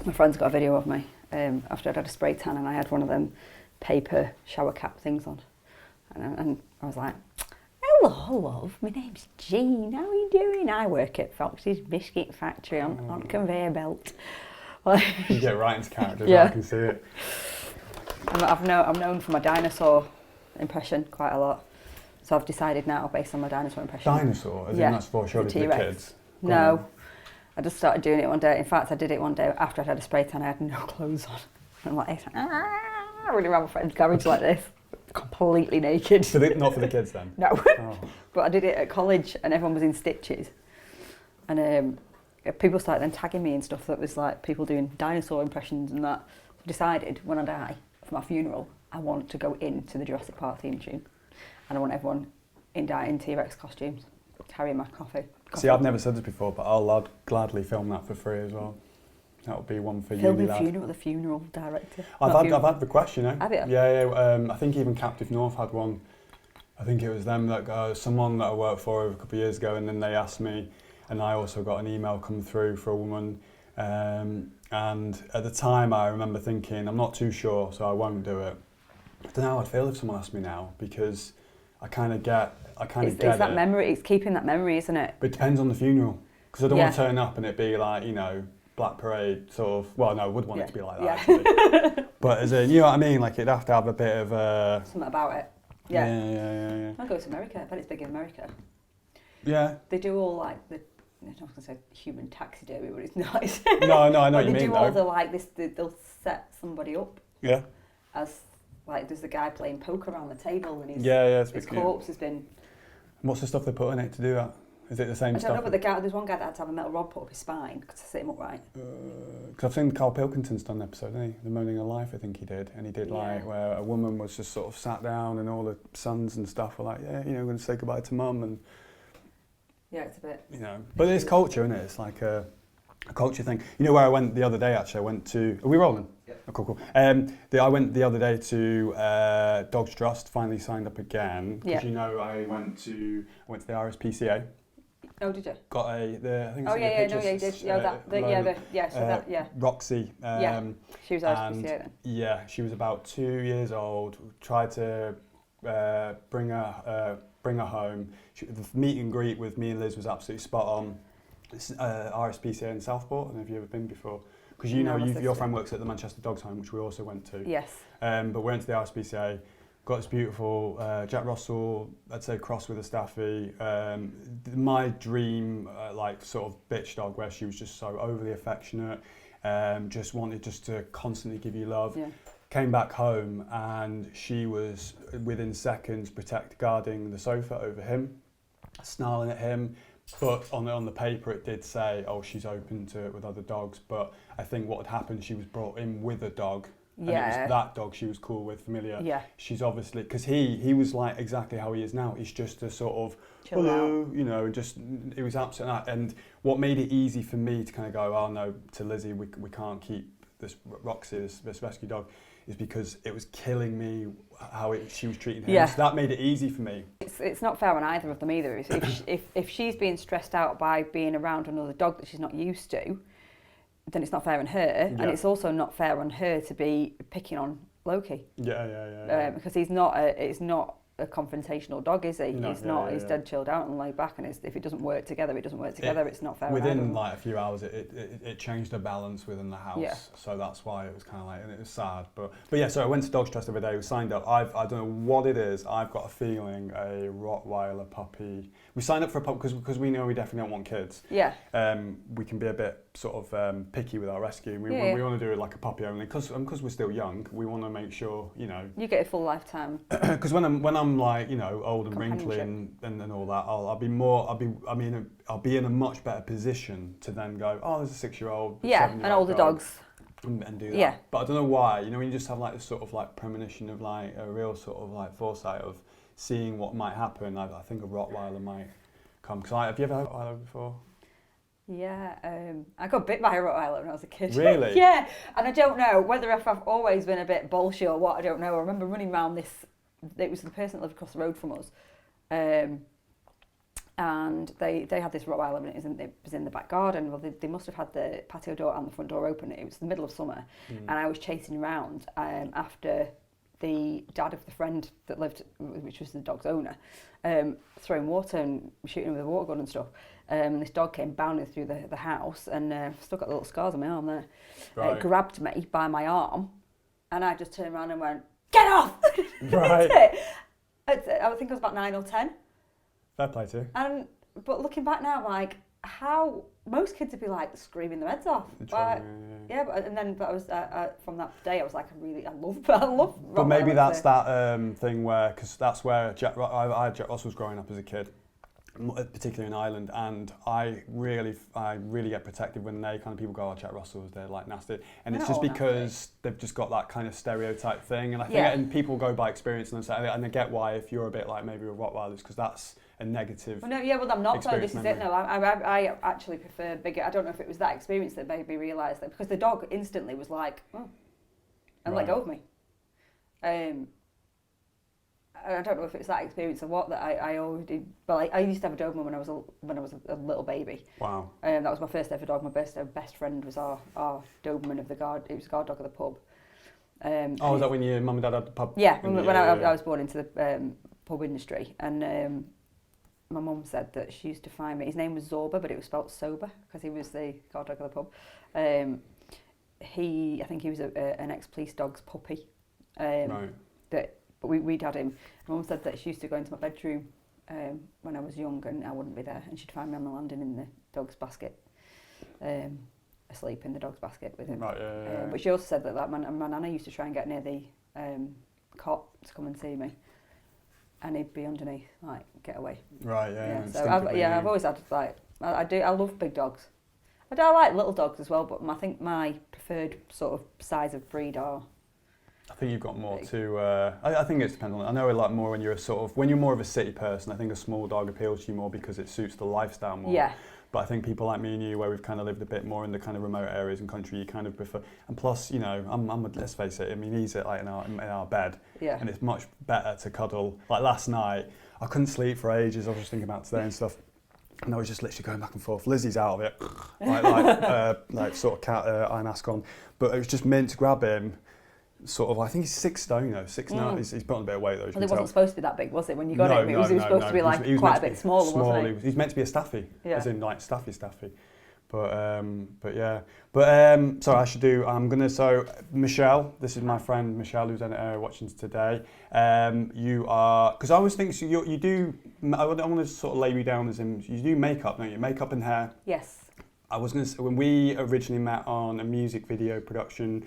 My friend's got a video of me after I'd had a spray tan and I had one of them paper shower cap things on. And I was like, hello, love, my name's Jean, how are you doing? I work at Fox's Biscuit Factory on conveyor belt. You get right into character, yeah. I can see it. I'm known for my dinosaur impression quite a lot. So I've decided now, based on my dinosaur impression. Dinosaur? As in that's for surely to the kids? No, I just started doing it one day. In fact, I did it one day after I'd had a spray tan. I had no clothes on. I'm like, I really ran my friend's garage like this, completely naked. Not for the kids then? No. Oh. But I did it at college and everyone was in stitches. And people started then tagging me and stuff that was like people doing dinosaur impressions and that. I decided when I die, for my funeral, I want to go into the Jurassic Park theme tune. And I want everyone in T-Rex costumes, carrying my coffee. See, I've never said this before, but I'll gladly film that for free as well. That would be one for you. Filming funeral, the funeral director. I've had requests, you know. Have you? Yeah. I think even Captive North had one. I think it was them that someone that I worked for a couple of years ago, and then they asked me, and I also got an email come through for a woman. And at the time, I remember thinking, I'm not too sure, so I won't do it. I don't know how I'd feel if someone asked me now, because I kind of get it's that memory. It's keeping that memory, isn't it? But it depends on the funeral, because I don't want to turn up and it be like, you know, Black Parade sort of. Well, no, I would want it to be like that. Actually. But as in, you know what I mean? Like it'd have to have a bit of something about it. Yeah. Yeah. I'll go to America. I bet it's big in America. Yeah. They do all like the. I was going to say human taxidermy, but it's not. No, I know what you mean. They do all the like this. They'll set somebody up. Yeah. As like there's the guy playing poker around the table and his corpse has been. What's the stuff they put in it to do that? Is it the same stuff? I don't know, but there's one guy that had to have a metal rod put up his spine to sit him upright. Because I've seen Carl Pilkington's done an episode, hasn't he? The Moaning of Life, I think he did. And he did like where a woman was just sort of sat down and all the sons and stuff were like, yeah, you know, we're going to say goodbye to mum. And yeah, it's a bit. You know, but it's culture, isn't it? It's like a culture thing. You know where I went the other day, actually? I went to... Are we rolling? Yeah. Oh, cool. I went the other day to Dogs Trust, finally signed up again. Because you know, I went to the RSPCA. Oh, did you? Got I think it's you did. Roxy. She was RSPCA then. Yeah, she was about 2 years old. Tried to bring her home. The meet and greet with me and Liz was absolutely spot on. It's RSPCA in Southport. I don't know if you've ever been before. Because your friend works at the Manchester Dogs Home, which we also went to. Yes. But we went to the RSPCA, got this beautiful Jack Russell, I'd say cross with a Staffy. My dream, like sort of bitch dog, where she was just so overly affectionate, just wanted to constantly give you love. Yeah. Came back home and she was within seconds guarding the sofa over him, snarling at him. But on the paper it did say, oh, she's open to it with other dogs. But I think what had happened, she was brought in with a dog. And it was that dog she was cool with, familiar. Yeah. She's obviously, because he was like exactly how he is now. He's just a sort of, chill hello, out. You know, just, it was absolutely, and what made it easy for me to kind of go, oh no, to Lizzie, we can't keep this Roxy, this rescue dog, is because it was killing me how she was treating him. Yeah. So that made it easy for me. It's not fair on either of them either. If she's being stressed out by being around another dog that she's not used to, then it's not fair on her, and it's also not fair on her to be picking on Loki. Yeah. Because it's not a confrontational dog, is he? No, he's not. He's dead chilled out and laid back, and if it doesn't work together, it doesn't work together. It's not fair. Within like a few hours, it changed the balance within the house. Yeah. So that's why it was kind of like, and it was sad. But yeah, so I went to Dogs Trust the other day. We signed up. I don't know what it is. I've got a feeling a Rottweiler puppy. We signed up for a puppy because we know we definitely don't want kids. Yeah. We can be a bit sort of picky with our rescue. We want to do it like a puppy only because we're still young. We want to make sure, you know, you get a full lifetime. Because when I'm like, you know, old and wrinkly and all that, I'll be in a much better position to then go, oh, there's a 6-year-old, and older dogs, and do that. Yeah. But I don't know why. You know, when you just have like this sort of like premonition of like a real sort of like foresight of seeing what might happen. I think a Rottweiler might come. Have you ever had a Rottweiler before? Yeah, I got bit by a Rottweiler when I was a kid. Really? Yeah, and I don't know whether if I've always been a bit bolshy or what, I don't know. I remember running around this, it was the person that lived across the road from us, And they had this Rottweiler, and it was in the back garden. Well, they must have had the patio door and the front door open. It was the middle of summer, and I was chasing around after the dad of the friend that lived, which was the dog's owner, throwing water and shooting with a water gun and stuff. This dog came bounding through the house, and still got little scars on my arm there. Right. It grabbed me by my arm, and I just turned around and went, "Get off!" Right. I think I was about 9 or 10. Fair play too. But looking back now, like, how most kids would be like screaming their heads off. But I was from that day I was like, I love. But maybe that's that thing where, because that's where I had Jack Russells growing up as a kid, particularly in Ireland, and I really get protected when they kind of people go, "Oh, Jack Russells, they're like nasty," and it's just because they've just got that kind of stereotype thing, and I think and people go by experience, and I get why if you're a bit like maybe a Rottweilers, because that's a negative. Well, I'm not. So this is it. No, I actually prefer bigger. I don't know if it was that experience that made me realise that, because the dog instantly was like, "Oh," and let go of me. I don't know if it was that experience or what that I already. But I used to have a Doberman when I was a little baby. Wow. That was my first ever dog. My best friend was our Doberman of the guard. It was guard dog of the pub. Was that when your mum and dad had the pub? Yeah, when I was born into the pub industry, and my mum said that she used to find me. His name was Zorba, but it was spelt sober because he was the guard dog of the pub. I think he was an ex-police dog's puppy. Right. But we'd had him. My mum said that she used to go into my bedroom when I was young and I wouldn't be there, and she'd find me on the landing in the dog's basket, asleep in the dog's basket with him. Right, yeah. But she also said that my nana used to try and get near the cot to come and see me, and he'd be underneath, like, get away. Right, yeah. So I've always had, like, I love big dogs. I like little dogs as well, but I think my preferred sort of size of breed are. I think you've got more to. I think it depends on. I know, like, more when you're more of a city person. I think a small dog appeals to you more because it suits the lifestyle more. Yeah. But I think people like me and you, where we've kind of lived a bit more in the kind of remote areas and country, you kind of prefer. And plus, you know, let's face it. I mean, he's like in our bed, and it's much better to cuddle. Like last night, I couldn't sleep for ages. I was just thinking about today and stuff. And I was just literally going back and forth. Lizzie's out of it, like sort of cat eye mask on. But it was just meant to grab him. Sort of, I think he's 6 stone though. 6 now. He's put on a bit of weight though. Well, it wasn't supposed to be that big, was it? When you got him, he was supposed to be like quite a bit smaller, wasn't he? He's meant to be a staffy, as in like staffy. But yeah. Sorry, I should do. So Michelle, this is my friend Michelle, who's watching today. You are, because I always think you do. I want to sort of lay you down as in you do makeup, don't you? Makeup and hair. Yes. I was going to say, when we originally met on a music video production.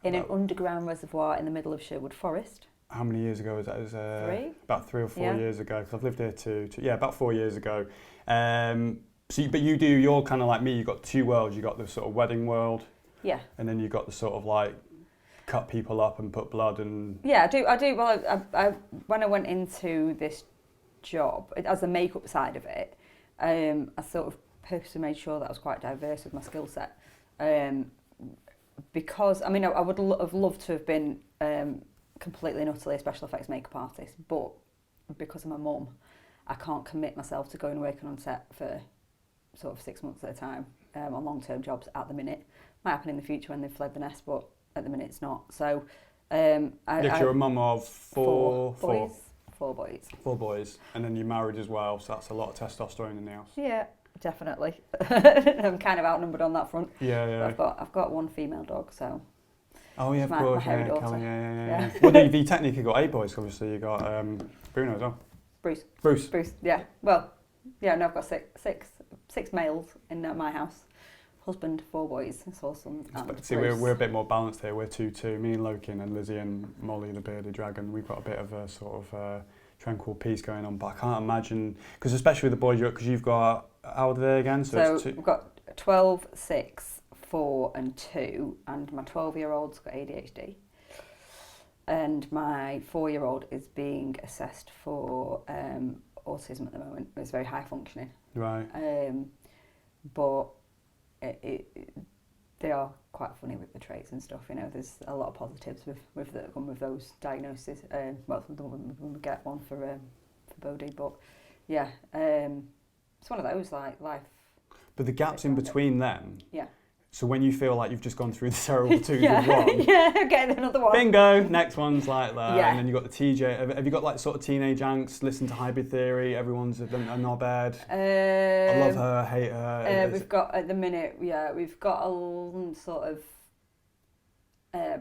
In an underground reservoir in the middle of Sherwood Forest. How many years ago was that? It was 3? About 3 or 4 years ago, because I've lived here too. Yeah, about 4 years ago. But you're kind of like me, you've got 2 worlds. You've got the sort of wedding world. Yeah. And then you've got the sort of like cut people up and put blood and... Yeah, I do. Well, I when I went into this job, as the makeup side of it, I sort of purposely made sure that I was quite diverse with my skill set. Because, I mean, I would have loved to have been completely and utterly a special effects makeup artist, but because I'm a mum, I can't commit myself to going and working on set for sort of 6 months at a time on long-term jobs at the minute. Might happen in the future when they've fled the nest, but at the minute it's not. So, you're a mum of 4 boys. 4 boys. 4 boys, and then you're married as well, so that's a lot of testosterone in the house. Yeah. Definitely. I'm kind of outnumbered on that front. Yeah. I've got 1 female dog, so. Oh yeah, of course. My Kelly, yeah. Well, you technically got 8 boys. Obviously, you got Bruno as well. Bruce. Yeah. Well, yeah. No, I've got six males in my house. Husband, 4 boys, 4 sons. See, we're a bit more balanced here. We're 2-2. Me and Loki, and then Lizzie and Molly, the bearded dragon. We've got a bit of a sort of tranquil peace going on. But I can't imagine, because especially with the boys, because you've got. How old are they again? So we've got 12, 6, 4 and 2, and my 12-year-old's got ADHD. And my 4-year-old is being assessed for autism at the moment. It's very high functioning. Right. But they are quite funny with the traits and stuff. You know, there's a lot of positives with that come with those diagnoses. Well, when we get one for Bodhi, but yeah, it's one of those like life. But the gaps in between them. Yeah. So when you feel like you've just gone through the terrible twos yeah, with one, yeah, get another one. bingo, next one's like that. Yeah. And then you've got the TJ. Have you got like sort of teenage angst, listen to Hybrid Theory, everyone's a knobhead? I love her, I hate her. We've got, at the minute, we've got a sort of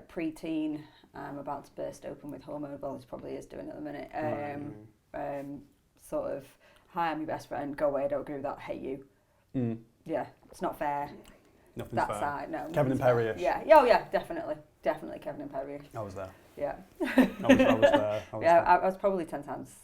pre-teen, about to burst open with hormone, well, it probably is doing at the minute. Sort of, hi, I'm your best friend, go away, I don't agree with that, hate you. Yeah, it's not fair. Nothing's that fair. Side, no. Kevin and Perry-ish. Yeah, oh yeah, definitely Kevin and Perry-ish. I was there. Yeah. I was there. I was probably 10 times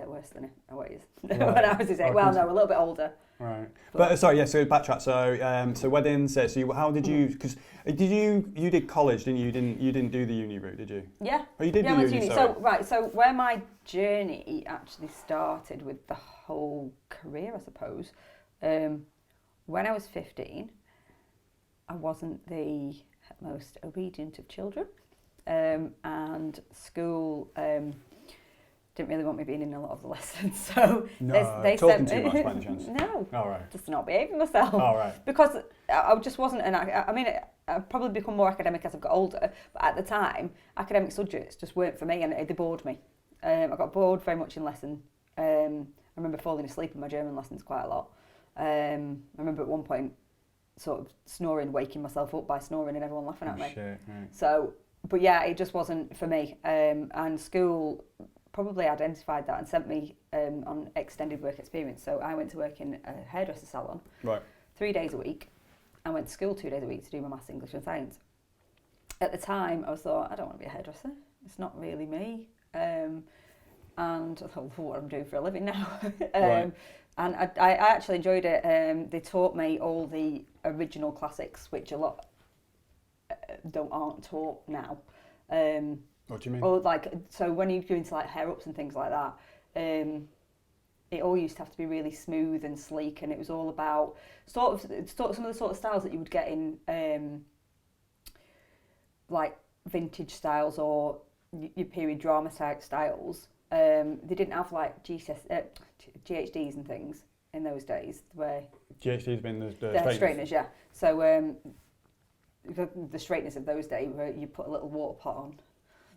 worse than what he is when I was his age. Oh, well, no, a little bit older. Right. But sorry, yeah. So backtrack. So weddings. So how did you? Because you did college, didn't you? You didn't do the uni route, did you? Yeah. Oh, you did yeah, do I went to uni. uni. So where my journey actually started with the whole career, I suppose. When I was 15, I wasn't the most obedient of children, and school didn't really want me being in a lot of the lessons. So they talking sent too me, much by any chance? No, all right. just not behaving myself. All right. Because I just wasn't I mean, I've probably become more academic as I've got older, but at the time, academic subjects just weren't for me, and they bored me. I got bored very much in lesson. I remember falling asleep in my German lessons quite a lot. I remember at one point sort of snoring, waking myself up by snoring and everyone laughing at me. Shit, right. So, but yeah, it just wasn't for me. And school probably identified that and sent me on extended work experience. So I went to work in a hairdresser salon 3 days a week. I went to school 2 days a week to do my maths, English and science. At the time, I thought, I don't want to be a hairdresser. It's not really me. And I thought, what I'm doing for a living now. And I actually enjoyed it. They taught me all the original classics, which a lot aren't taught now. What do you mean? Or like, so when you go into like hair ups and things like that, it all used to have to be really smooth and sleek, and it was all about sort of some of the sort of styles that you would get in like vintage styles or your period drama type styles. They didn't have like GHDs and things in those days. Where GHD's been the straighteners, yeah. So the straighteners of those days, where you put a little water pot on,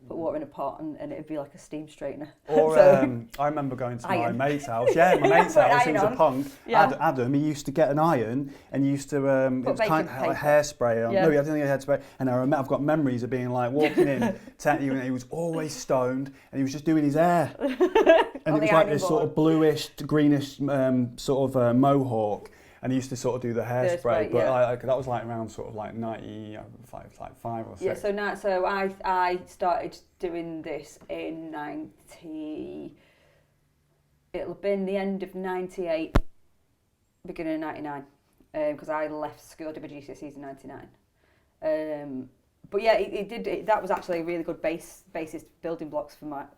put water in a pot, and it'd be like a steam straightener. Or I remember going to my mate's house. Yeah, my mate's house. He was a punk. Yeah. Adam, he used to get an iron and he used to it was kind of like hairspray on. Yeah. No, I didn't think he had hairspray. And I've got memories of being like walking in. He was always stoned and he was just doing his hair. And it was like this sort of bluish, greenish sort of mohawk. And he used to sort of do the hairspray, but that was like around sort of like 95, like 5 or 6. Yeah, so I started doing this in it'll have been the end of 98, beginning of 99, because I left school, did my GCSEs in 99. But yeah, that was actually a really good basis building blocks for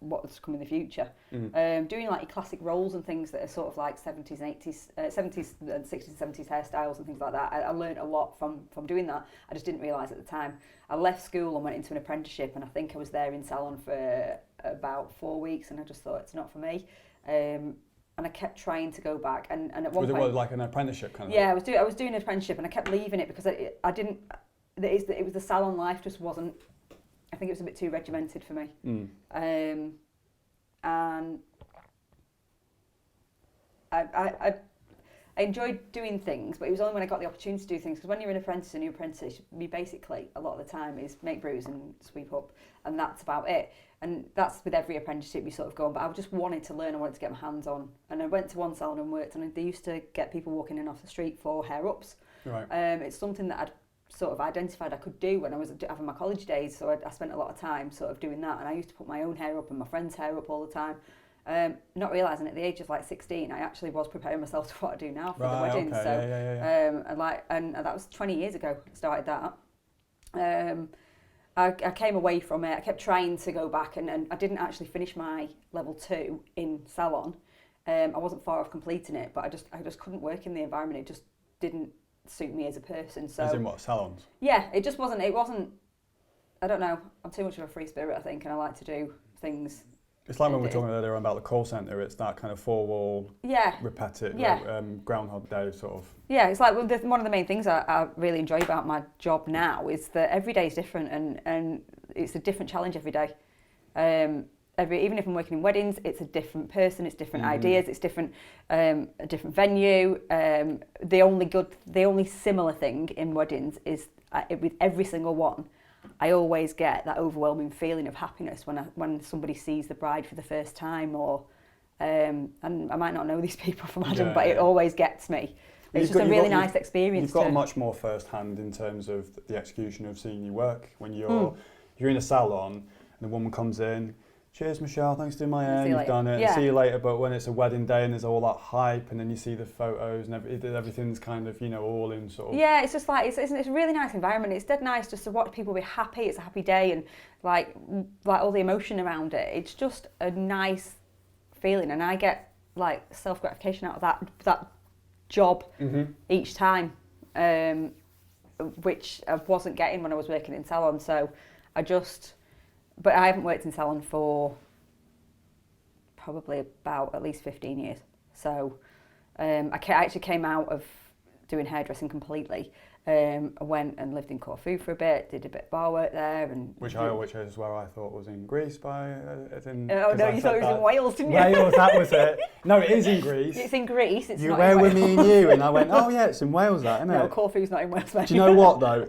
what was to come in the future. Doing like your classic rolls and things that are sort of like 70s and 80s, 70s and 60s and 70s hairstyles and things like that. I learned a lot from doing that. I just didn't realise at the time. I left school and went into an apprenticeship, and I think I was there in salon for about 4 weeks, and I just thought it's not for me. And I kept trying to go back, and at one point, was it like an apprenticeship kind of? Yeah, I was doing an apprenticeship, and I kept leaving it because I didn't. It was the salon life just wasn't. I think it was a bit too regimented for me. And I enjoyed doing things, but it was only when I got the opportunity to do things. Because when you're an apprentice, you basically a lot of the time is make brews and sweep up, and that's about it. And that's with every apprenticeship you sort of go on. But I just wanted to learn. I wanted to get my hands on. And I went to one salon and worked, and they used to get people walking in off the street for hair ups. Right. It's something that I'd sort of identified I could do when I was having my college days, so I spent a lot of time sort of doing that, and I used to put my own hair up and my friend's hair up all the time, not realising at the age of like 16 I actually was preparing myself to what I do now for the wedding. Okay. So and that was 20 years ago I started that. I came away from it. I kept trying to go back, and I didn't actually finish my level 2 in salon. I wasn't far off completing it, but I just couldn't work in the environment. It just didn't suit me as a person. So as in what, salons? Yeah, it wasn't, I don't know, I'm too much of a free spirit, I think, and I like to do things It's like when we were talking earlier about the call centre, it's that kind of four-wall, repetitive, Groundhog Day sort of. Yeah, it's like one of the main things I really enjoy about my job now is that every day is different and it's a different challenge every day. Even if I'm working in weddings, it's a different person, it's different ideas, it's different, a different venue. The only similar thing in weddings is with every single one, I always get that overwhelming feeling of happiness when somebody sees the bride for the first time, or and I might not know these people from Adam, but it always gets me. It's just a really nice experience. You've got a much more first hand in terms of the execution of seeing you work. When you're in a salon and the woman comes in, cheers Michelle, thanks for doing my hair, you've done it, see you later. But when it's a wedding day and there's all that hype and then you see the photos and everything's kind of, all in sort of... Yeah, it's just like, it's a really nice environment. It's dead nice just to watch people be happy. It's a happy day and like all the emotion around it. It's just a nice feeling and I get like self-gratification out of that job each time, which I wasn't getting when I was working in salon. So but I haven't worked in salon for probably about at least 15 years. So I actually came out of doing hairdressing completely. I went and lived in Corfu for a bit, did a bit of bar work there. Which is where I thought was in Greece you thought it was in Wales, didn't you? Wales, that was it. No, it is in Greece. It's in Greece, it's not in Wales. Where were me and you? And I went, oh yeah, it's in Wales, that, isn't it? No, Corfu's not in Wales. Do you know what, though?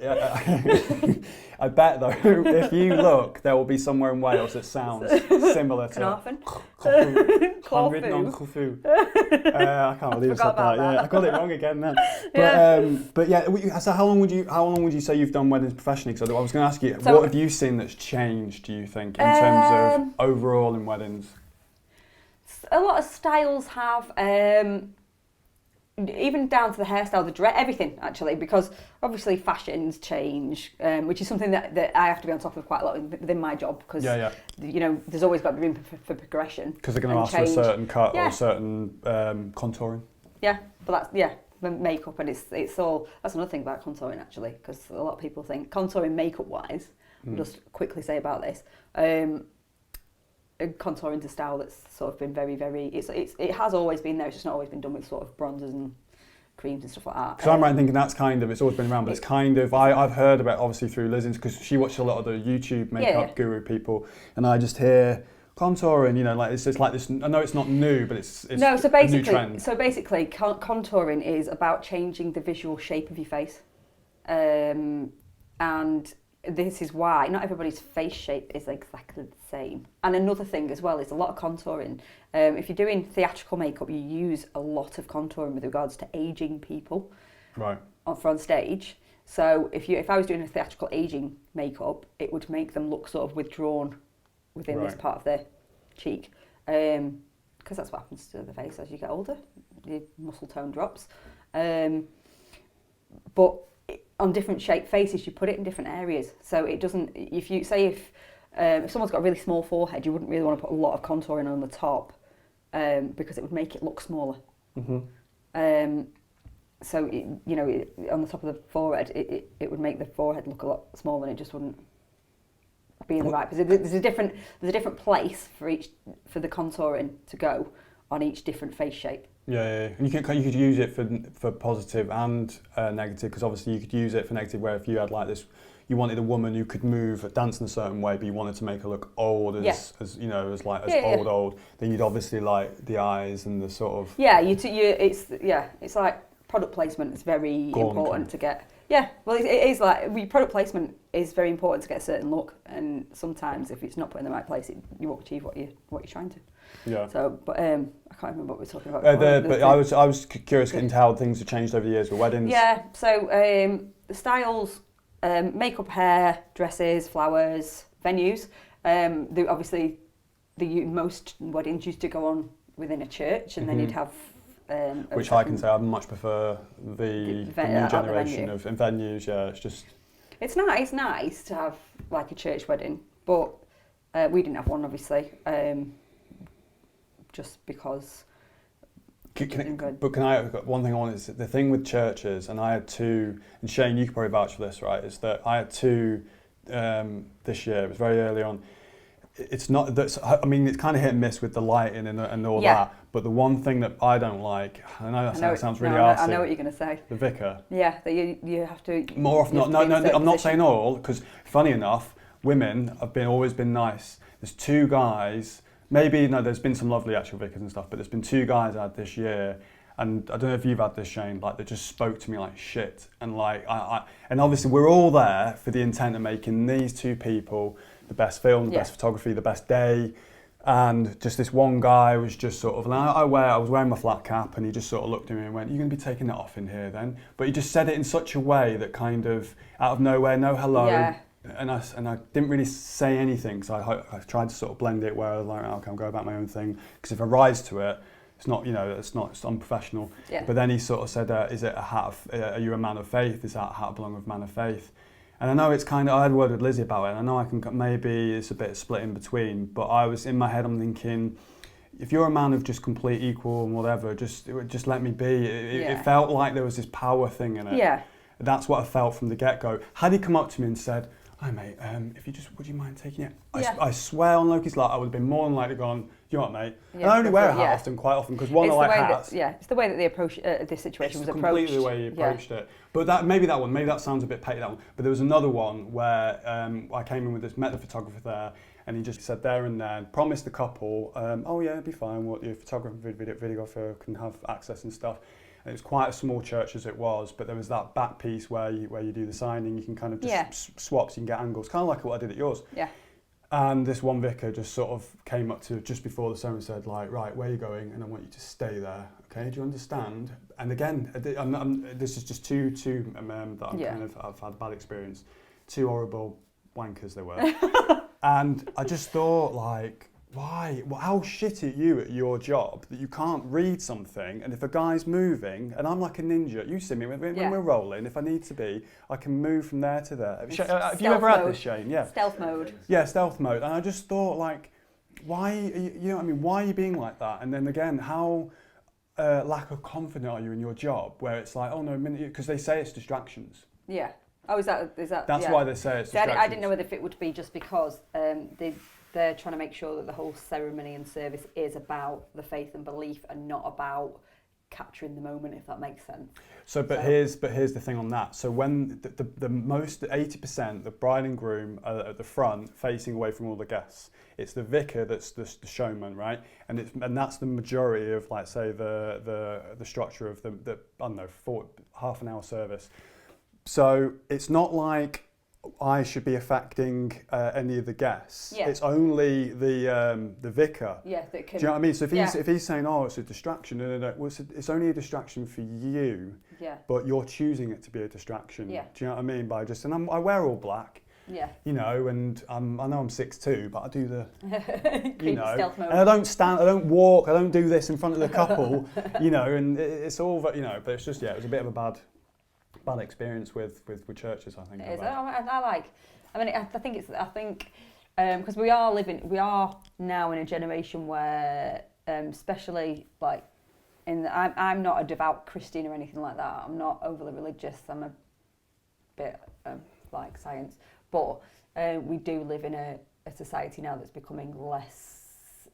I bet, though, if you look, there will be somewhere in Wales that sounds similar to... Carnarvon? Corfu. I can't believe I said that. Yeah, I got it wrong again then. But yeah, so how long would you say you've done weddings professionally? Because I was going to ask you, what have you seen that's changed, do you think, in terms of overall in weddings? A lot of styles have, even down to the hairstyle, the dress, everything actually, because obviously fashions change, which is something that I have to be on top of quite a lot within my job, because there's always got to be room for progression. Because they're going to ask for a certain cut or a certain contouring. Yeah, but that's makeup, and it's all. That's another thing about contouring actually, because a lot of people think contouring makeup wise. I'll just quickly say about this. Contouring's a style that's sort of been very, very. It has always been there. It's just not always been done with sort of bronzers and creams and stuff like that. Because I'm right in thinking that's kind of, it's always been around, but it's kind of, I've heard about obviously through Liz, because she watched a lot of the YouTube makeup guru people, and I just hear contouring, like it's just like this. I know it's not new, but it's no. So a new trend. Basically, contouring is about changing the visual shape of your face, and this is why not everybody's face shape is exactly the same. And another thing as well is a lot of contouring. If you're doing theatrical makeup, you use a lot of contouring with regards to aging people, right, on stage. So if I was doing a theatrical aging makeup, it would make them look sort of withdrawn within this part of their cheek, because that's what happens to the face as you get older. Your muscle tone drops. But on different shaped faces, you put it in different areas, so it doesn't. If someone's got a really small forehead, you wouldn't really want to put a lot of contouring on the top, because it would make it look smaller. So on the top of the forehead, it would make the forehead look a lot smaller, and it just wouldn't be in the right position. There's a different place for the contouring to go on each different face shape. Yeah. And you could use it for positive and negative, because obviously you could use it for negative, where if you had like this, you wanted a woman who could dance in a certain way, but you wanted to make her look old as old. Then you'd obviously like the eyes and the sort of it's like product placement is very important to get. Yeah, well, it is like product placement is very important to get a certain look, and sometimes if it's not put in the right place, you won't achieve what you're trying to. Yeah. So, but I can't remember what we were talking about. But I was curious into how things have changed over the years with weddings. Yeah. So the styles, makeup, hair, dresses, flowers, venues. Obviously, most weddings used to go on within a church, and then you'd have. Which I can say I much prefer the new generation of venues. Yeah, it's just. It's nice to have like a church wedding, but we didn't have one obviously, just because. One thing I want is the thing with churches, and I had two, and Shane, you could probably vouch for this, right? Is that I had two this year. It was very early on. it's not that's. I mean, it's kind of hit and miss with the lighting and all that. But the one thing that I don't like, I know that sounds really arsey. I know what you're going to say. The vicar. Yeah, that you have to. More often, no. I'm not saying all, because funny enough, women have always been nice. There's 2 guys. Maybe there's been some lovely actual vicars and stuff, but there's been 2 guys I had this year. And I don't know if you've had this, Shane, like they just spoke to me like shit. And like and obviously we're all there for the intent of making these 2 people the best film, the best photography, the best day. And just this one guy was just sort of, and I was wearing my flat cap, and he just sort of looked at me and went, "You're going to be taking that off in here then?" But he just said it in such a way that kind of out of nowhere, no hello. Yeah. And I didn't really say anything, so I tried to sort of blend it where I was like, okay, I'll go about my own thing. Because if I rise to it, it's not, it's unprofessional. Yeah. But then he sort of said, is it a hat of, are you a man of faith? Is that a hat belong with man of faith? And I know it's kind of, I had a word with Lizzie about it, and I know maybe it's a bit split in between, but I was, in my head, I'm thinking, if you're a man of just complete equal and whatever, just let me be. It felt like there was this power thing in it. Yeah. That's what I felt from the get-go. Had he come up to me and said, "Hi mate, would you mind taking it?" I swear on Loki's life, I would have been more than likely gone, "You know what, mate?" Yeah, and I only wear a hat quite often, because one, I like hats. It's the way that the approach, this situation was approached. It's completely the way he approached it. But maybe that sounds a bit petty, that one. But there was another one where I came in with met the photographer there, and he just said there and then, promised the couple, "Oh yeah, it'll be fine, your photographer, videographer can have access and stuff." And it was quite a small church as it was, but there was that back piece where you do the signing, you can kind of just swap, so you can get angles, kind of like what I did at yours. Yeah. And this one vicar just sort of came up to just before the sermon and said, like, "Right, where are you going? And I want you to stay there. Okay, do you understand?" And again, this is just two that I've had a bad experience. 2 horrible wankers they were. And I just thought, like, why? Well, how shit are you at your job that you can't read something, and if a guy's moving, and I'm like a ninja, you see me when we're rolling, if I need to be, I can move from there to there. Have you ever had this, Shane? Yeah. Stealth mode. Yeah, stealth mode. And I just thought, like, why, you know what I mean, why are you being like that? And then again, how lack of confidence are you in your job, where it's like, oh no, because they say it's distractions. Yeah. Oh, is that? That's why they say it's distractions. I didn't know whether it would be just because they're trying to make sure that the whole ceremony and service is about the faith and belief and not about capturing the moment, if that makes sense. Here's the thing on that. So when the most 80%, the bride and groom are at the front, facing away from all the guests. It's the vicar that's the showman, right? And that's the majority of, like, say, the structure of the I don't know, half an hour service. So it's not like I should be affecting any of the guests. Yeah. It's only the vicar. Yeah, that can. Do you know what I mean? So if he's saying, "Oh, it's a distraction," no. Well, it's only a distraction for you. Yeah. But you're choosing it to be a distraction. Yeah. Do you know what I mean? By just, and I wear all black. Yeah. You know, and I know I'm 6'2", but I do the, stealth mode. And I don't stand, I don't walk, I don't do this in front of the couple, and it's all, but it's just, it was a bit of a bad experience with churches, I think. It is. I think because we are now in a generation where, especially like, I'm not a devout Christian or anything like that. I'm not overly religious. I'm a bit like science, but we do live in a society now that's becoming less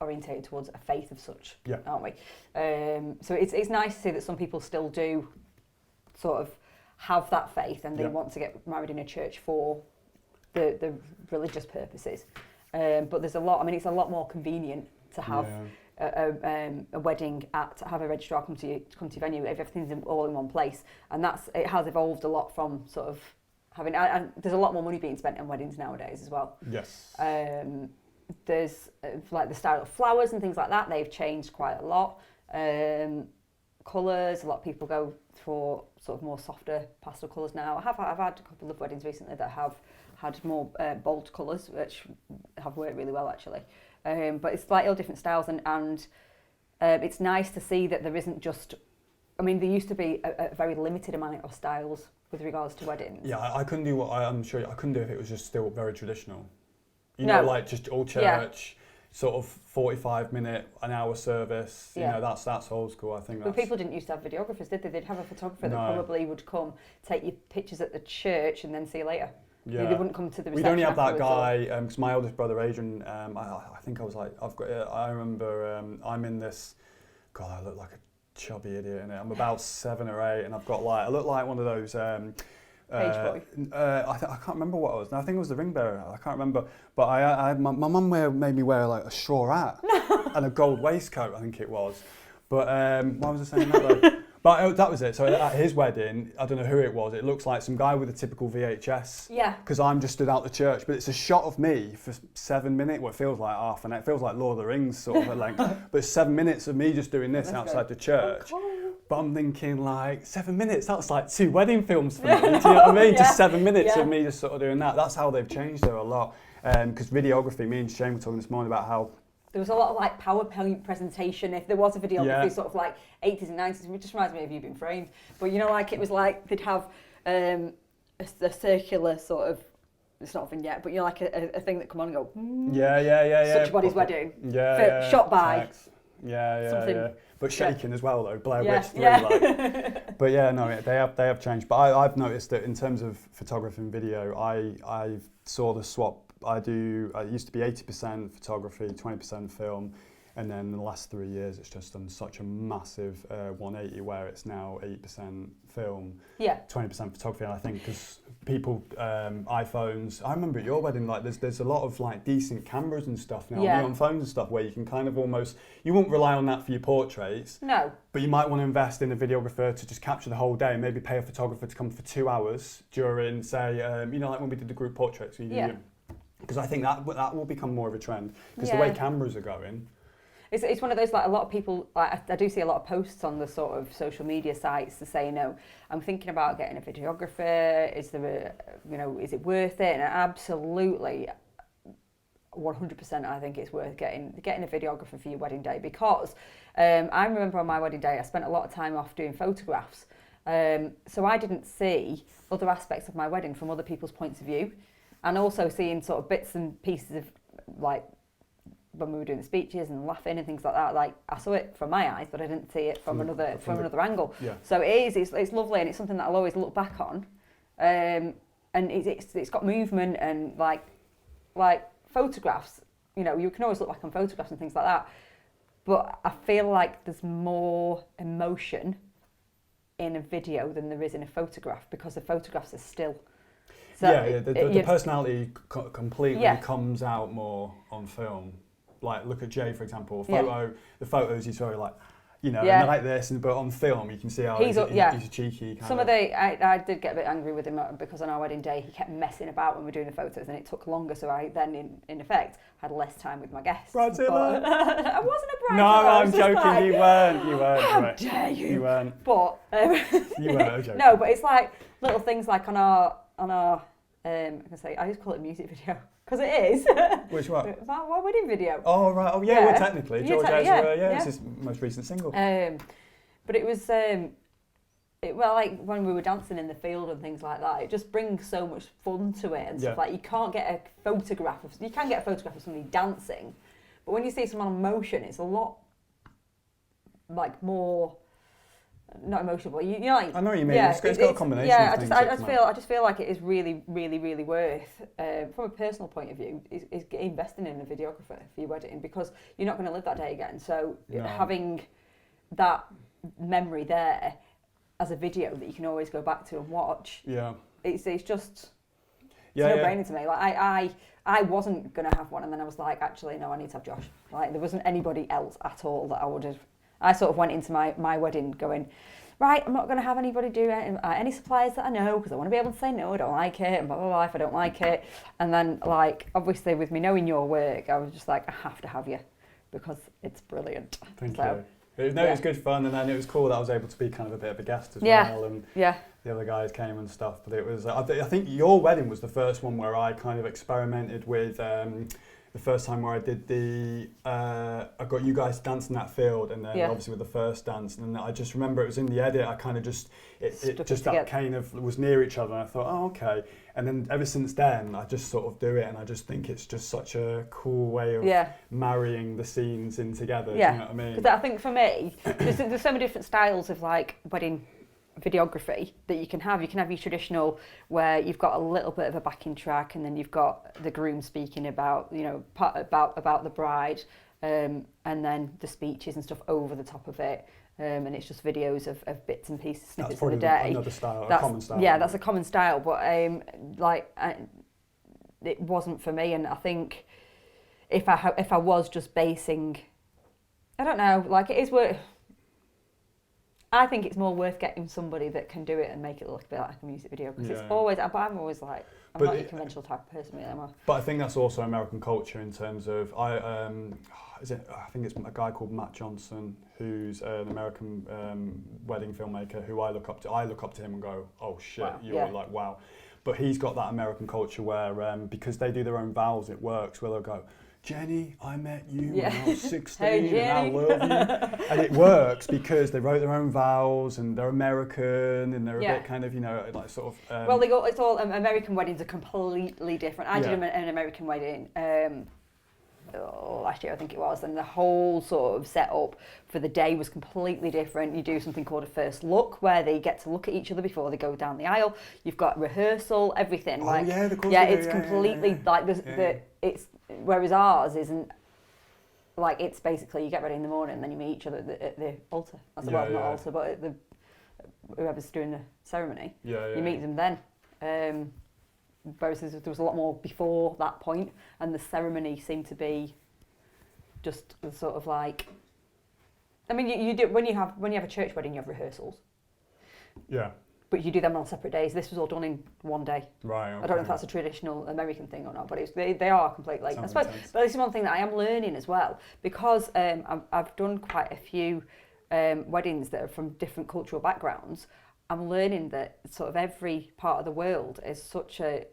orientated towards a faith of such, aren't we? So it's nice to see that some people still do sort of have that faith, and they want to get married in a church for the religious purposes. But there's a lot. I mean, it's a lot more convenient to have a wedding to have a registrar come to your venue if everything's all in one place, and it has evolved a lot from sort of having. And there's a lot more money being spent on weddings nowadays as well. Yes. There's like the style of flowers and things like that. They've changed quite a lot. Colours. A lot of people go for sort of more softer pastel colours now. I've had a couple of weddings recently that have had more bold colours, which have worked really well actually. But it's slightly all different styles, and it's nice to see that there isn't just. I mean, there used to be a very limited amount of styles with regards to weddings. Yeah, I couldn't do I'm sure I couldn't do if it was just still very traditional. Like just all church, sort of 45-minute, an hour service. You know, that's old school. I think. But people didn't used to have videographers, did they? They'd have a photographer that probably would come take your pictures at the church and then see you later. Yeah. They wouldn't come to the reception. We'd only have that afterwards, guy, because my oldest brother Adrian, I think I was like, I remember I'm in this, God, I look like a chubby idiot in it. I'm about 7 or 8, and I look like one of those. Page boy. I can't remember what it was. No, I think it was the ring bearer. I can't remember. But my mum made me wear like a straw hat and a gold waistcoat, I think it was. But why was I saying that though? But that was it. So at his wedding, I don't know who it was. It looks like some guy with a typical VHS. Yeah. Because I'm just stood out the church, but it's a shot of me for 7 minutes. Well, it feels like half an hour. It feels like Lord of the Rings sort of at length. But it's 7 minutes of me just doing this outside the church. Oh, but I'm thinking like 7 minutes. That's like 2 wedding films for me. Do you know what I mean? Just 7 minutes of me just sort of doing that. That's how they've changed her a lot. Because videography. Me and Shane were talking this morning about how. There was a lot of like PowerPoint presentation. If there was a videography, sort of like 80s and 90s, it just reminds me of You Being Framed. But you know, like it was like they'd have a circular sort of, it's not a vignette, but you know, like a thing that come on and go. Such a body's wedding. Shot by. Yeah. But shaking as well though, Blair Witch 3 yeah. like. But yeah, no, they have changed. But I've noticed that in terms of photography and video, I saw the swap. It used to be 80% photography, 20% film, and then in the last 3 years it's just done such a massive 180 where it's now 80% film, 20% photography. And I think because people, iPhones, I remember at your wedding, like there's a lot of like decent cameras and stuff now on phones and stuff where you can kind of almost, you won't rely on that for your portraits. No. But you might want to invest in a videographer to just capture the whole day and maybe pay a photographer to come for 2 hours during, say, like when we did the group portraits. Because I think that will become more of a trend because the way cameras are going. It's one of those, like a lot of people, like I do see a lot of posts on the sort of social media sites to say, I'm thinking about getting a videographer. Is there is it worth it? And absolutely, 100% I think it's worth getting a videographer for your wedding day because I remember on my wedding day I spent a lot of time off doing photographs. So I didn't see other aspects of my wedding from other people's points of view. And also seeing sort of bits and pieces of, like, when we were doing the speeches and laughing and things like that, like, I saw it from my eyes, but I didn't see it from another angle. Yeah. So it's lovely, and it's something that I'll always look back on. And it's got movement and, like photographs, you can always look back on photographs and things like that. But I feel like there's more emotion in a video than there is in a photograph because the photographs are still. So the personality completely comes out more on film. Like, look at Jay, for example. The photos, he's very like, like this, but on film, you can see how he's a cheeky kind of. I did get a bit angry with him because on our wedding day, he kept messing about when we were doing the photos, and it took longer, so I then, in effect, had less time with my guests. Bridezilla! I wasn't a bridezilla. No, I'm joking, like, you weren't. How dare you? You weren't. But, you weren't joking. No, but it's like little things like on our I just call it a music video because it is. Which one? My wedding video. Oh right. Oh yeah. Well, technically, George Ezra. It's his most recent single. But it was like when we were dancing in the field and things like that. It just brings so much fun to it and stuff. Like you can get a photograph of somebody dancing, but when you see someone in motion, it's a lot like more. Not emotional, but like, I know what you mean. It's got a combination. Yeah, I just feel like it is really, really, really worth, from a personal point of view, is investing in a videographer for your wedding because you're not going to live that day again. So having that memory there as a video that you can always go back to and watch. Yeah, it's just a no-brainer to me. Like I wasn't going to have one, and then I was like, actually, no, I need to have Josh. Like there wasn't anybody else at all that I would have. I sort of went into my wedding going, right, I'm not going to have anybody do any suppliers that I know because I want to be able to say no, I don't like it, and blah, blah, blah, if I don't like it. And then, like, obviously with me knowing your work, I was just like, I have to have you because it's brilliant. Thank you. It was good fun, and then it was cool that I was able to be kind of a bit of a guest as well. And the other guys came and stuff. But it was, I think your wedding was the first one where I kind of experimented with... the first time where I did I got you guys dancing that field, and then obviously with the first dance, and then I just remember it was in the edit. I kind of that kind of was near each other, and I thought, oh okay. And then ever since then, I just sort of do it, and I just think it's just such a cool way of marrying the scenes in together. Yeah. Do you know what I mean? Because I think for me, there's so many different styles of like wedding videography that you can have. You can have your traditional where you've got a little bit of a backing track, and then you've got the groom speaking about, about the bride, and then the speeches and stuff over the top of it. And it's just videos of bits and pieces, snippets of the day. Another style, a common style. Yeah, that's a common style, but it wasn't for me. And I think if I was just basing, I don't know, like it is worth. I think it's more worth getting somebody that can do it and make it look a bit like a music video, because it's always. But I'm always like, I'm not a conventional type of person, really, am I? But I think that's also American culture in terms of I think it's a guy called Matt Johnson, who's an American wedding filmmaker who I look up to. I look up to him and go, oh shit, wow. you're like wow. But he's got that American culture where because they do their own vows, it works. Where they'll go, Jenny, I met you when I was 16 and I love you. And it works because they wrote their own vows and they're American and they're a bit kind of, like sort of... well, it's all, American weddings are completely different. I did an American wedding last year, I think it was, and the whole sort of setup for the day was completely different. You do something called a first look, where they get to look at each other before they go down the aisle. You've got rehearsal, everything. It's completely like it's. Whereas ours isn't, like, it's basically you get ready in the morning and then you meet each other at the altar. Not altar, but at whoever's doing the ceremony. You meet them then. Whereas there was a lot more before that point, and the ceremony seemed to be just sort of like. I mean, you do when you have a church wedding, you have rehearsals. Yeah. But you do them on separate days. This was all done in one day. Right. Okay. I don't know if that's a traditional American thing or not, but they are completely. I suppose, but this is one thing that I am learning as well, because I've done quite a few weddings that are from different cultural backgrounds. I'm learning that sort of every part of the world is such a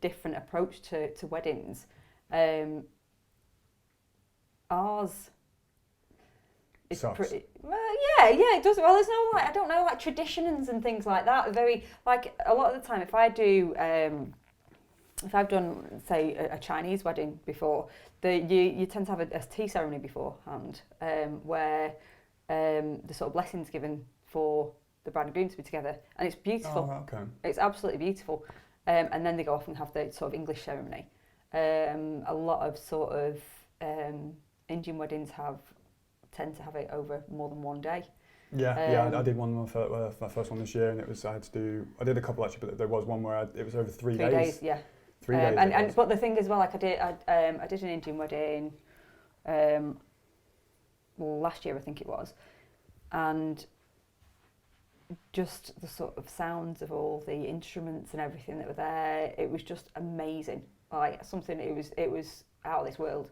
different approach to weddings. Ours. It's pretty, it does. Well, there's no I don't know, like traditions and things like that. Very, like, a lot of the time, if I do, if I've done, say, a Chinese wedding before, you tend to have a tea ceremony beforehand, where the sort of blessings given for the bride and groom to be together, and it's beautiful. Oh, okay. It's absolutely beautiful, and then they go off and have the sort of English ceremony. A lot of sort of Indian weddings tend to have it over more than one day. I did one my first one this year, and it was I did a couple actually, but there was one where it was over 3 days. 3 days, yeah. 3 days. But the thing is, well, like I did an Indian wedding last year, I think it was, and just the sort of sounds of all the instruments and everything that were there, it was just amazing. Like something, it was out of this world.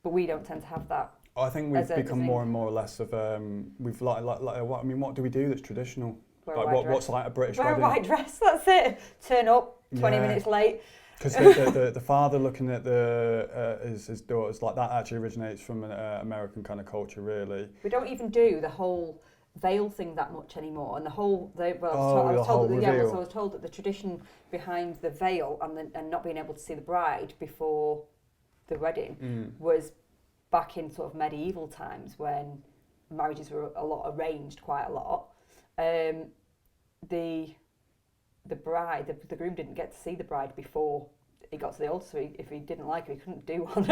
But we don't tend to have that. I think we've become more and more or less of we've like what do we do that's traditional? What's like a British wedding? Wear a white dress. That's it. Turn up 20 minutes late. Because the father looking at his daughters, like that actually originates from an American kind of culture, really. We don't even do the whole veil thing that much anymore, and I was told that the tradition behind the veil and not being able to see the bride before the wedding was back in sort of medieval times, when marriages were arranged quite a lot. The bride, the groom didn't get to see the bride before he got to the altar, so if he didn't like her, he couldn't do one.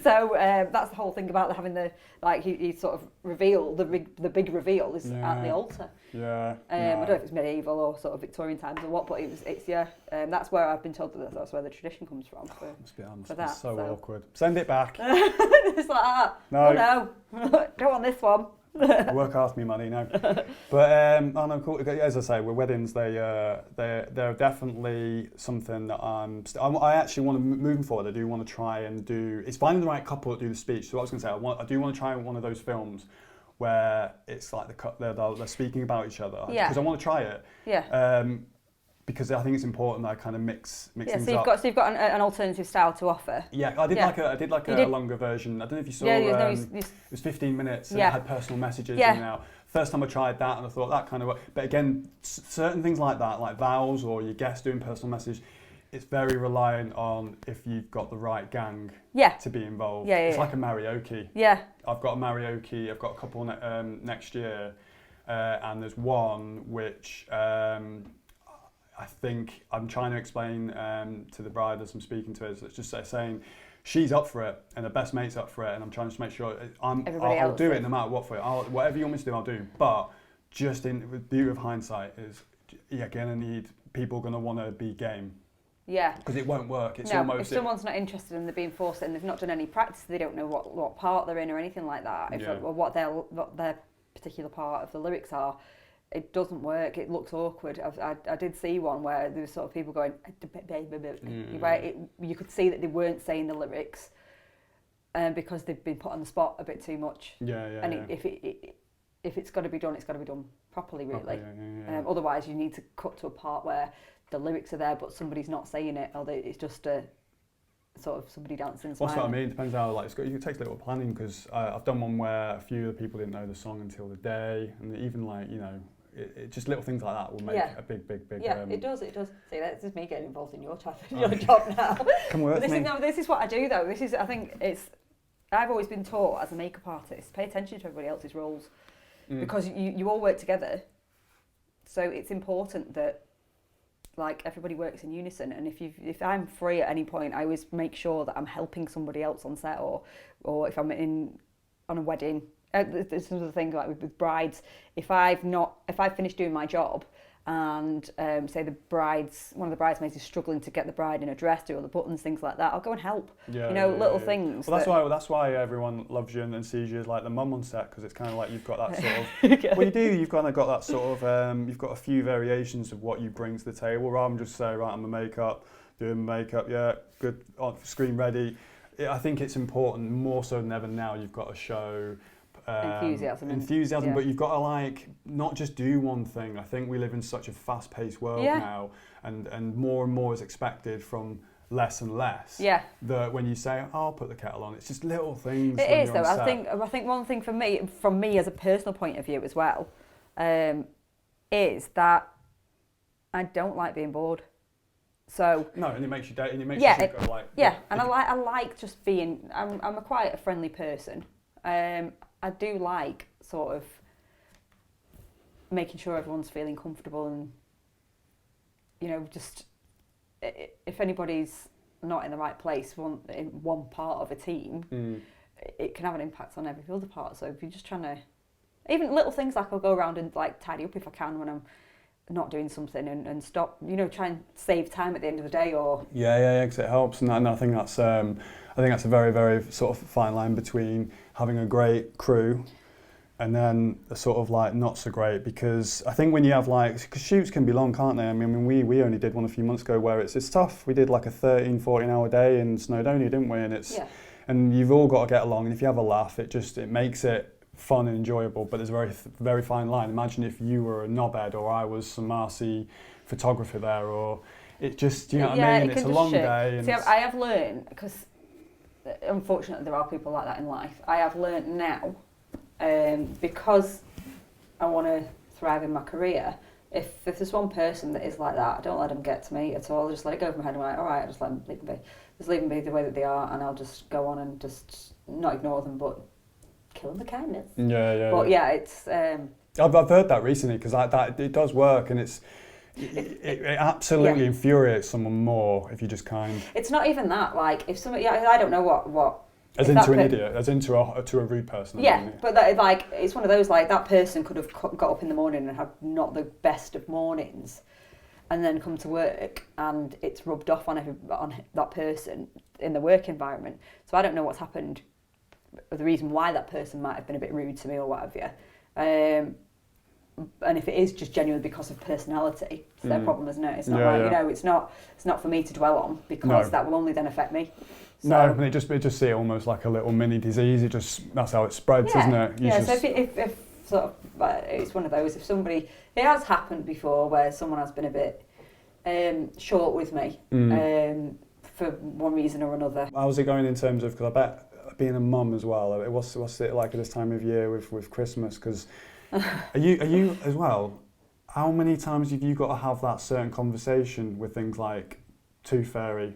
So that's the whole thing about having the, like, he sort of reveal, the big reveal is at the altar. I don't know if it's medieval or sort of Victorian times or what, but that's where I've been told that's where the tradition comes from. It's so awkward. Send it back. It's like that. No. Don't want this one. Work hard for me money, no. But cool. As I say, with weddings, they're definitely something that I actually want to, moving forward, I do want to try and do. It's finding the right couple that do the speech. So what I was going to say, I do want to try one of those films where it's like they're speaking about each other. Because I want to try it. Because I think it's important that I kind of mix things up. So you've got an alternative style to offer. Yeah, I did a longer version. I don't know if you saw. It was 15 minutes and it had personal messages. And first time I tried that, and I thought that kind of worked. But again, certain things like that, like vows or your guest doing personal message, it's very reliant on if you've got the right gang Yeah. to be involved. Yeah, yeah, it's yeah. like a karaoke. Yeah. I've got a karaoke. I've got a couple next year, and there's one which I think I'm trying to explain to the bride as I'm speaking to her. So it's just saying she's up for it and her best mate's up for it, and I'm trying to make sure I'll do it no matter what for it. Whatever you want me to do, I'll do. But just with the beauty of hindsight is you're gonna need people gonna want to be game. Yeah. Because it won't work. It's no, almost if someone's not interested and they're being forced and they've not done any practice, they don't know what part they're in or anything like that, or what their particular part of the lyrics are. It doesn't work. It looks awkward. I did see one where there was sort of people going, you could see that they weren't saying the lyrics, because they've been put on the spot a bit too much. If it's got to be done, it's got to be done properly, really. Otherwise, you need to cut to a part where the lyrics are there, but somebody's not saying it, or it's just a sort of somebody dancing. That's what I mean. It depends how it takes a little planning, because I've done one where a few of the people didn't know the song until the day, and even it just little things like that will make a big. Yeah, it does. See, that's just me getting involved in your job now. Come work with me. This is what I do though. I think I've always been taught as a makeup artist, pay attention to everybody else's roles, because you all work together. So it's important that everybody works in unison, and if I'm free at any point, I always make sure that I'm helping somebody else on set, or if I'm on a wedding. This is another thing with brides. If I've finished doing my job, and say one of the bridesmaids is struggling to get the bride in a dress, do all the buttons, things like that, I'll go and help. Little things. Well, that's why everyone loves you and sees you as like the mum on set, because it's kind of like you've got that sort of. Well, you do. You've kind of got that sort of. You've got a few variations of what you bring to the table, rather than just say, right, I'm doing makeup, yeah, good, on screen ready. I think it's important more so than ever now. You've got to show. Enthusiasm, but you've got to not just do one thing. I think we live in such a fast-paced world now, and more is expected from less and less. Yeah. That when you say, I'll put the kettle on, it's just little things. It is though. I think one thing from me as a personal point of view as well, is that I don't like being bored. So no, and it makes you date, and it makes you go like and I like just being. I'm quite a friendly person. I do like sort of making sure everyone's feeling comfortable, and just if anybody's not in the right place in one part of a team, it can have an impact on every other part. So if you're just trying to, even little things I'll go around and tidy up if I can when I'm not doing something, and stop, try and save time at the end of the day, or because it helps, and I think that's a very, very sort of fine line between having a great crew and then a sort of not so great, because I think when you have because shoots can be long, can't they? I mean we only did one a few months ago where it's tough. We did a 13-14 hour day in Snowdonia, didn't we? And and you've all got to get along, and if you have a laugh, it makes it fun and enjoyable. But there's a very, very fine line. Imagine if you were a knobhead, or I was some Marcy photographer there, or it just, you know what I mean? It's a long day. See, I have learned, because unfortunately there are people like that in life, I have learned now, because I want to thrive in my career, if there's one person that is like that, I don't let them get to me at all. I just let it go from my head. I'm like, all right, I just let them leave them be. Just leave them be the way that they are, and I'll just go on and just not ignore them, but kill them with kindness. But it's... I've heard that recently, because that it does work, and it absolutely infuriates someone more if you just kind. It's not even that. If somebody, I don't know what. As into an idiot, as into a rude person. Yeah, but it's one of those, that person could have got up in the morning and had not the best of mornings, and then come to work and it's rubbed off on that person in the work environment. So I don't know what's happened, the reason why that person might have been a bit rude to me or what have you. And if it is just genuinely because of personality, it's their problem, isn't it? It's not it's not for me to dwell on, because that will only then affect me. So, no, and it just see it almost like a little mini disease. That's how it spreads, isn't it? So if sort of, it's one of those. If somebody, it has happened before where someone has been a bit short with me for one reason or another. How's it going in terms of? Because I bet being a mum as well. What's it like at this time of year with Christmas? Because are you as well? How many times have you got to have that certain conversation with things like, Tooth Fairy,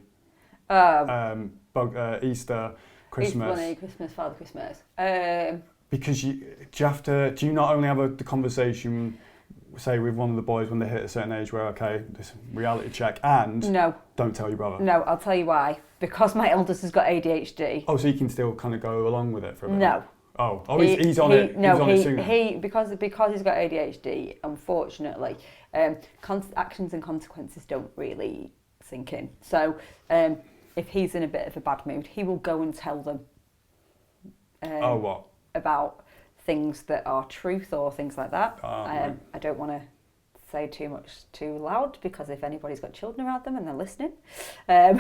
Easter, Christmas. Easter Bunny, Christmas, Father Christmas. Because do you not only have the conversation, say with one of the boys when they hit a certain age where, okay, this reality check, and no, don't tell your brother? No, I'll tell you why. Because my eldest has got ADHD. Oh, so you can still kind of go along with it for a bit? No. He's on it. No, he's on it soon. Because he's got ADHD, unfortunately, actions and consequences don't really sink in. So if he's in a bit of a bad mood, he will go and tell them. What? About things that are truth or things like that. Right. I don't want to say too much too loud, because if anybody's got children around them and they're listening, I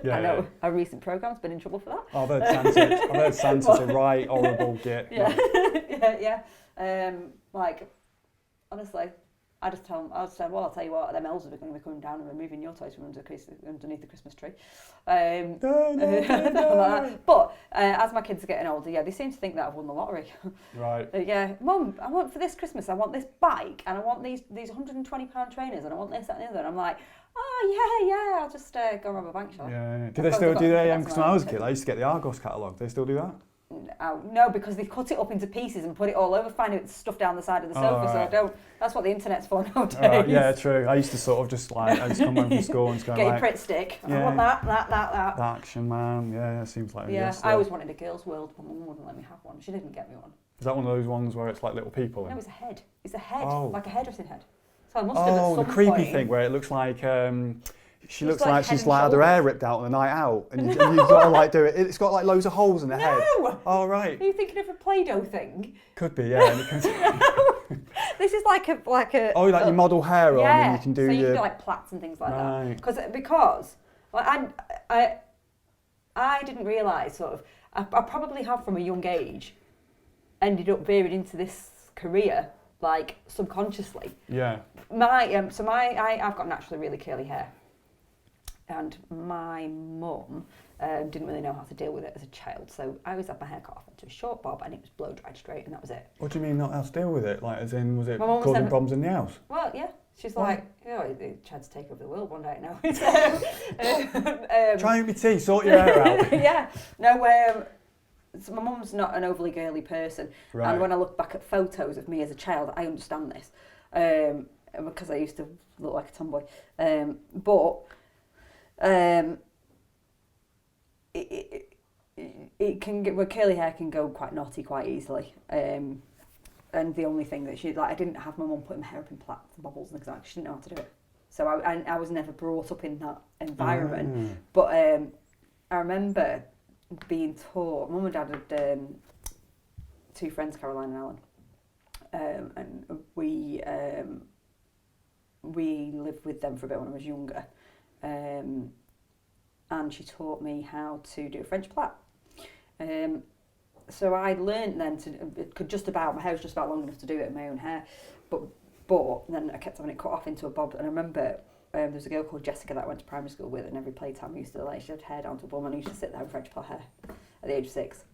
know a recent programme's been in trouble for that. I've heard Santa's a right horrible git. Yeah, like, honestly, I'll tell you what, them elves are going to be coming down and removing your toys from underneath the Christmas tree. No. But as my kids are getting older, they seem to think that I've won the lottery. Right. Mum, I want for this Christmas, I want this bike, and I want these £120 trainers, and I want this, that, and the other. And I'm like, I'll just go rob a bank shop. Yeah. Do they still do that? Because when I was a kid, I used to get the Argos catalogue. Do they still do that? No, because they've cut it up into pieces and put it all over, finding stuff down the side of the sofa. Right. So I don't. That's what the internet's for nowadays. Yeah, true. I used to sort of just come home from school and just go get your Pritt stick. Yeah. I want that. The Action Man. Yeah, it seems like. Yeah, I always wanted a girl's world. My mum wouldn't let me have one. She didn't get me one. Is that one of those ones where it's like little people? No, it's a head. It's a head, Oh. like a hairdressing head. So I must have at some the creepy point, thing where it looks like. She looks like like head she's and like had her shoulders. hair ripped out on a night out, and you've got to like do it. It's got like loads of holes in the head. No! Oh right. Are you thinking of a Play-Doh thing? Could be, yeah. This is like a. Oh, like you model hair on, and you can do so you your. can do like plaits and things like Right. that. Because like, I didn't realise sort of. I probably have from a young age ended up veering into this career like subconsciously. Yeah. I've got naturally really curly hair. And my mum didn't really know how to deal with it as a child, so I always had my hair cut off into a short bob, and it was blow dried straight, and that was it. What do you mean not how to deal with it? Like, as in, was it My mum was causing never- problems in the house? Well, yeah, she's What? like, they tried to take over the world one day now. Try and be tea, sort your hair out. Yeah, no. So my mum's not an overly girly person, Right. and when I look back at photos of me as a child, I understand this, because I used to look like a tomboy, it can get, well, curly hair can go quite naughty quite easily. And the only thing that I didn't have my mum putting my hair up in plaits and bobbles and things like that. She didn't know how to do it. So I was never brought up in that environment. But I remember being taught, Mum and Dad had two friends, Caroline and Alan, and we lived with them for a bit when I was younger. And she taught me how to do a French plait. So I learned then my hair was just about long enough to do it in my own hair, but then I kept having it cut off into a bob. And I remember there was a girl called Jessica that I went to primary school with, and every playtime we used to she had hair down to a bum, and I used to sit there and French plait her at the age of 6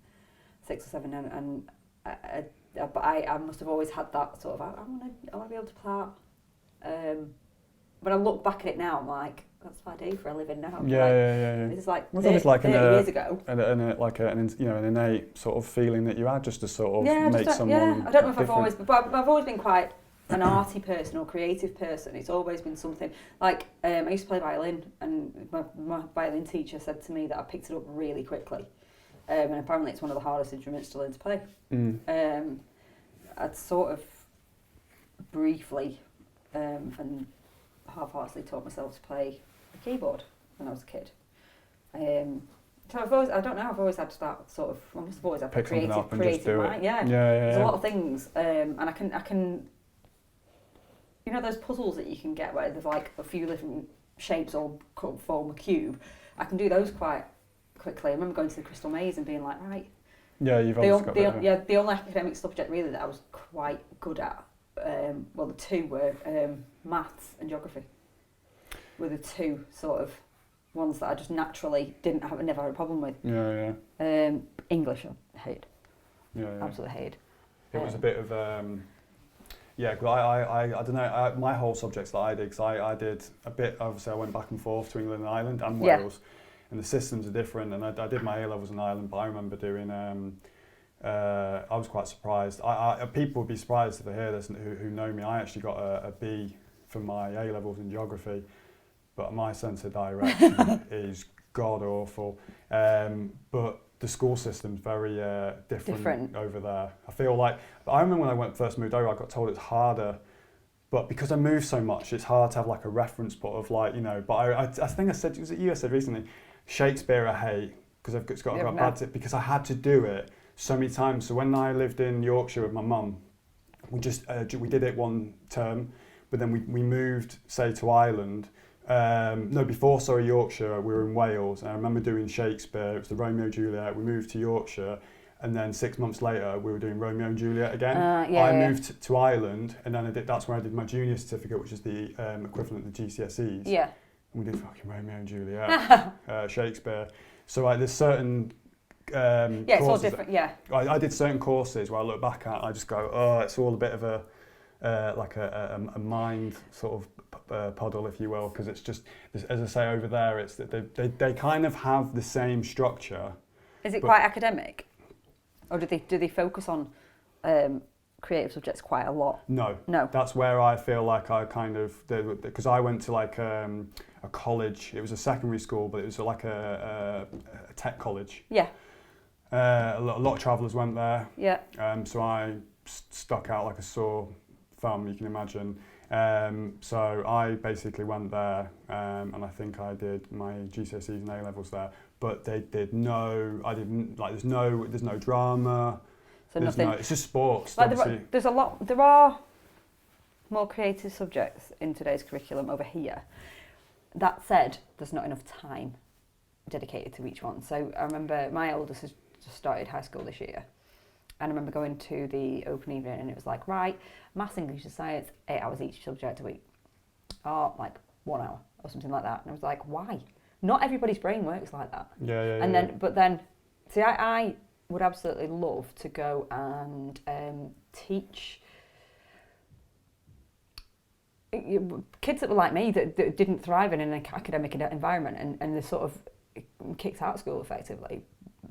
or 7, and but I must have always had that sort of I want to be able to plait. When I look back at it now, I'm like, that's what I do for a living now. Yeah. It's like Was it like 30 years ago. an innate sort of feeling that you had just to sort of make someone I don't know if different. I've always been quite an arty person or creative person. It's always been something like I used to play violin, and my violin teacher said to me that I picked it up really quickly, and apparently it's one of the hardest instruments to learn to play. I'd sort of briefly and half-heartedly taught myself to play the keyboard when I was a kid. So I've always had that sort of, I must have always had Pick something up and just creative do mind. it. Yeah. There's a lot of things, and I can, you know, those puzzles that you can get where there's like a few different shapes all form a cube. I can do those quite quickly. I remember going to the Crystal Maze and being like, right. Yeah, you've always got that. The only academic subject really that I was quite good at, the two were maths and geography. Were the two sort of ones that I just naturally never had a problem with. Yeah. English I hate. Yeah. Absolutely hate. It was a bit of Yeah, because I don't know, my whole subjects that I did, because I did a bit, obviously I went back and forth to England and Ireland and Yeah. Wales, and the systems are different, and I did my A-levels in Ireland, but I remember doing, I was quite surprised. People would be surprised if they hear this and who know me. I actually got a B for my A-levels in geography, but my sense of direction is god-awful. But the school system's very different over there. I feel like, I remember when I first moved over, I got told it's harder, but because I moved so much, it's hard to have like a reference point of like, you know, but I think I said, was it you I said recently, Shakespeare I hate, because I've got a bad tip, because I had to do it so many times. So when I lived in Yorkshire with my mum, we did it one term, but then we moved, say, to Ireland. Before Yorkshire, we were in Wales, and I remember doing Shakespeare. It was the Romeo and Juliet. We moved to Yorkshire, and then 6 months later, we were doing Romeo and Juliet again. I moved to Ireland, and then that's where I did my junior certificate, which is the equivalent of the GCSEs. Yeah. And we did fucking Romeo and Juliet, Shakespeare. So like, there's certain courses. It's all different. Yeah. I did certain courses where I look back at, I just go, oh, it's all a bit of a mind sort of puddle, if you will, because it's just, as I say over there, it's that they kind of have the same structure. Is it quite academic, or do they focus on creative subjects quite a lot? No. That's where I feel like I kind of, because I went to like a college. It was a secondary school, but it was like a tech college. Yeah. A lot of travellers went there. Yeah. So I stuck out like a sore thumb, you can imagine. So I basically went there, and I think I did my GCSEs and A-levels there. But they did there's no drama. So nothing. It's just sports. Like there are more creative subjects in today's curriculum over here. That said, there's not enough time dedicated to each one. So I remember my eldest has just started high school this year. And I remember going to the open evening, and it was like, right, maths, English and science, 8 hours each subject a week. Or like 1 hour or something like that. And I was like, why? Not everybody's brain works like that. But then, see, I would absolutely love to go and teach kids that were like me, that didn't thrive in an academic environment, and they're sort of kicked out of school effectively,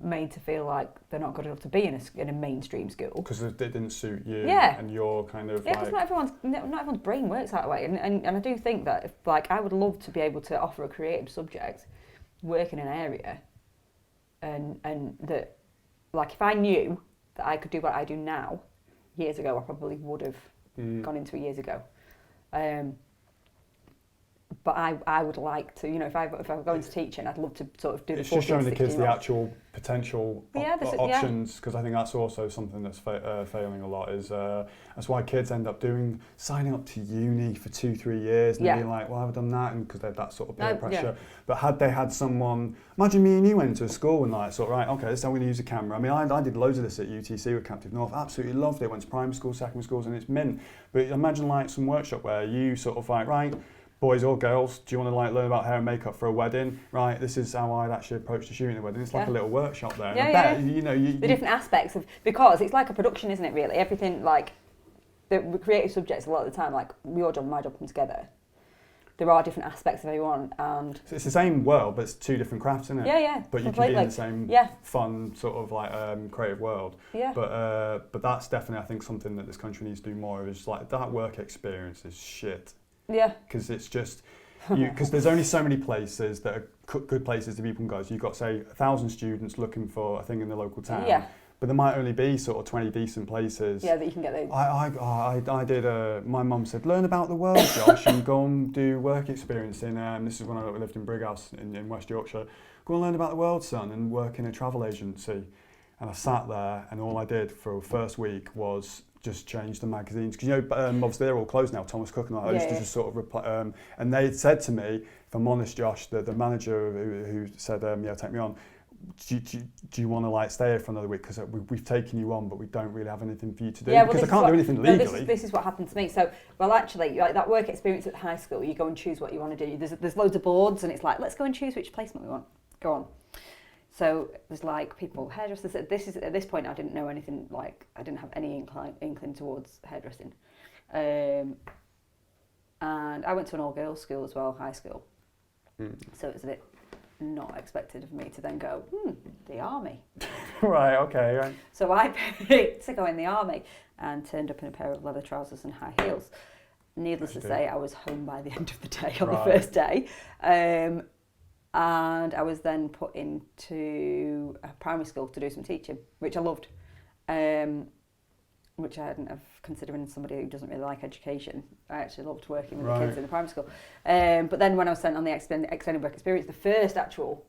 made to feel like they're not good enough to be in a mainstream school because it didn't suit you. Yeah. And you're kind of because not everyone's brain works that way, and I do think that I would love to be able to offer a creative subject, work in an area, and that, like, if I knew that I could do what I do now years ago, I probably would have gone into it years ago. But I would like to, if I go into teaching, I'd love to sort of do the 14, 16 It's just showing the kids the actual potential options, because I think that's also something that's failing a lot. Is that's why kids end up signing up to uni for 2-3 years and being like, well, I've done that, and because they have that sort of peer pressure. Yeah. But had they had someone, imagine me and you went to a school and like, sort of, right, okay, this is how we're going to use a camera. I mean, I did loads of this at UTC with Captive North, absolutely loved it. Went to primary school, secondary schools, and it's mint. But imagine like some workshop where you sort of like, right, boys or girls, do you want to like learn about hair and makeup for a wedding? Right, this is how I'd actually approach the shooting a wedding. It's like a little workshop there. Yeah, I bet, the different aspects of, because it's like a production, isn't it? Really, everything, like the creative subjects. A lot of the time, like your job and my job come together. There are different aspects of everyone, and so it's the same world, but it's two different crafts, isn't it? Yeah, but completely. You can be in the same fun sort of like creative world. Yeah. But that's definitely, I think, something that this country needs to do more of. Is like that work experience is shit. Yeah. Because it's just, because there's only so many places that are good places to people can go. So you've got, say, 1,000 students looking for a thing in the local town. Yeah. But there might only be sort of 20 decent places. Yeah, that you can get those. I did, my mum said, learn about the world, Josh, and go and do work experience in, this is when I lived in Brighouse in West Yorkshire. Go and learn about the world, son, and work in a travel agency. And I sat there, and all I did for the first week was just change the magazines, because obviously they're all closed now. Thomas Cook and I used to just sort of reply, and they had said to me, if I'm honest, Josh, the manager who said, take me on, do you want to like stay here for another week, because we've taken you on, but we don't really have anything for you to do, because I can't do anything legally. This is what happened to me. So, well, actually, like that work experience at high school, you go and choose what you want to do. There's loads of boards, and it's like, let's go and choose which placement we want. Go on. So there's like people, hairdressers. At this point, I didn't know anything. Like I didn't have any inkling towards hairdressing. And I went to an all-girls school as well, high school. So it was a bit not expected of me to then go, the army. Right, okay, right. So I picked to go in the army and turned up in a pair of leather trousers and high heels. Needless to say, I was home by the end of the day on the first day. And I was then put into a primary school to do some teaching, which I loved. Which I hadn't have, considering somebody who doesn't really like education. I actually loved working with the kids in the primary school. But then when I was sent on the extended work experience, the first actual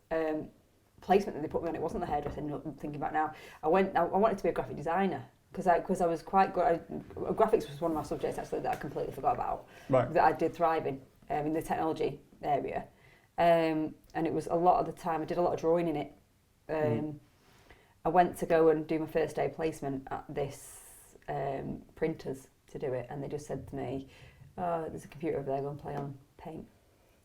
placement that they put me on, it wasn't the hairdressing, I'm thinking about now. I wanted to be a graphic designer because I was quite good. Graphics was one of my subjects actually that I completely forgot about. Right. That I did thrive in the technology area. And it was a lot of the time, I did a lot of drawing in it. I went to go and do my first day placement at this printers to do it, and they just said to me, there's a computer over there, go and play on Paint.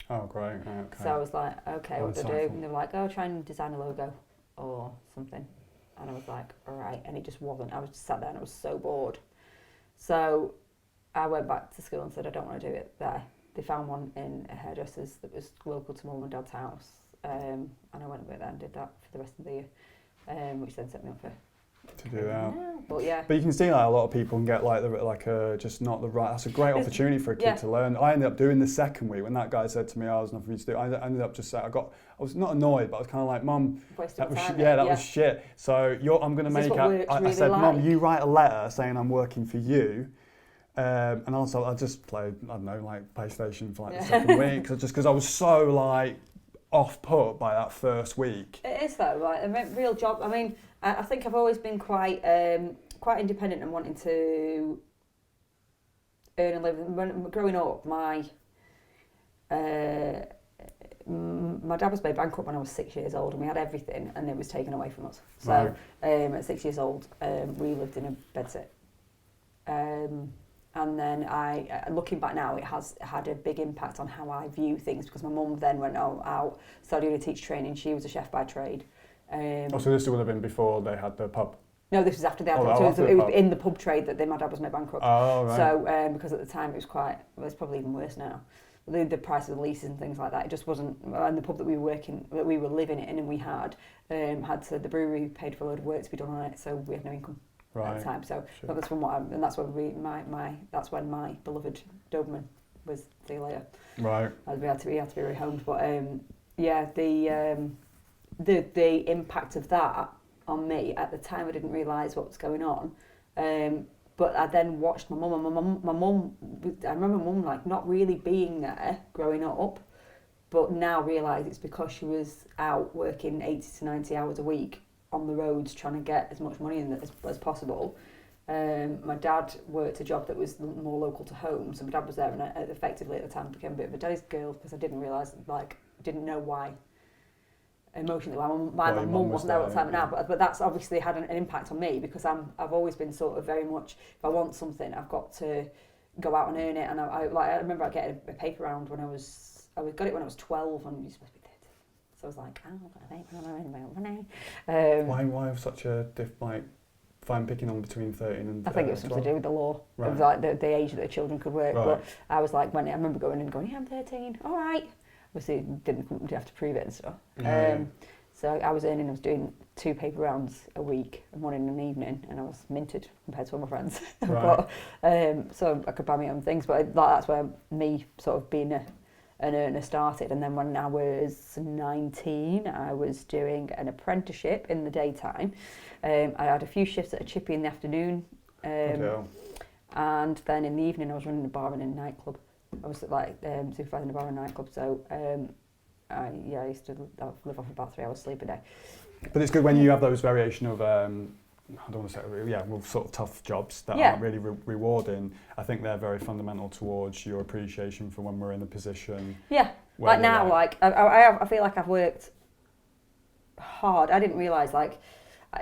Oh, great. Okay. So I was like, okay, what do I do? And they were like, try and design a logo or something. And I was like, all right. And it just wasn't. I was just sat there and I was so bored. So I went back to school and said, I don't want to do it there. They found one in a hairdresser's that was local to mum and dad's house. And I went there and did that for the rest of the year, which then set me up for to do that. But yeah. But you can see like a lot of people can get just not the right. That's a great opportunity for a kid to learn. I ended up doing the second week when that guy said to me, "I was nothing for you to do." I ended up just saying, I was not annoyed, but I was kind of like, "Mum, that was shit." So I'm going to make out. I said, "Mum, you write a letter saying I'm working for you." And also I just played, I don't know, like PlayStation for like the second week, because I was so like off put by that first week. It is though, like a real job. I mean, I think I've always been quite independent and wanting to earn a living. When growing up, my dad was made bankrupt when I was 6 years old, and we had everything, and it was taken away from us. So at 6 years old, we lived in a bedsit. And then looking back now, it has had a big impact on how I view things, because my mum then went out, started doing teacher training. She was a chef by trade. So this would have been before they had the pub? No, this was after they had the pub. So it was in the pub trade that my dad was made bankrupt. Oh, right. So because at the time it was it's probably even worse now. The price of the leases and things like that, it just wasn't. And the pub that we were living in, and we had the brewery paid for a load of work to be done on it, so we had no income. At the time, so that's from and that's when that's when my beloved Doberman was. See you later. Right. We had to be rehomed, but the impact of that on me at the time, I didn't realise what was going on. But I then watched my mum, and my mum. I remember my mum like not really being there growing up, but now realise it's because she was out working 80 to 90 hours a week on the roads trying to get as much money in as possible. My dad worked a job that was more local to home, so my dad was there, and I effectively at the time became a bit of a daddy's girl, because I didn't realise, didn't know why emotionally why my mum wasn't there all the time now, but that's obviously had an impact on me, because I've always been sort of very much, if I want something, I've got to go out and earn it. And I remember I getting a paper round when I got it when I was 12, and you're supposed to be 13. So I was like, I'm not going to earn my own money. Why such a fine picking on between 13 and 12? I think it was something to do with the law. Right. It was like the age that the children could work. Right. But I was like, I remember going, yeah, I'm 13, all right. Obviously, didn't have to prove it and stuff. So I was doing 2 paper rounds a week, a morning and an evening, and I was minted compared to all my friends. Right. But, so I could buy my own things, but that's where me sort of being an earner started. And then when I was 19, I was doing an apprenticeship in the daytime. I had a few shifts at a chippy in the afternoon, and then in the evening I was running a bar and a nightclub. I was supervising a bar and nightclub, so I used to live off about 3 hours sleep a day. But it's good when you have those variation of I don't want to say, sort of tough jobs that aren't really rewarding. I think they're very fundamental towards your appreciation for when we're in a position. Yeah, like now, I feel like I've worked hard. I didn't realise,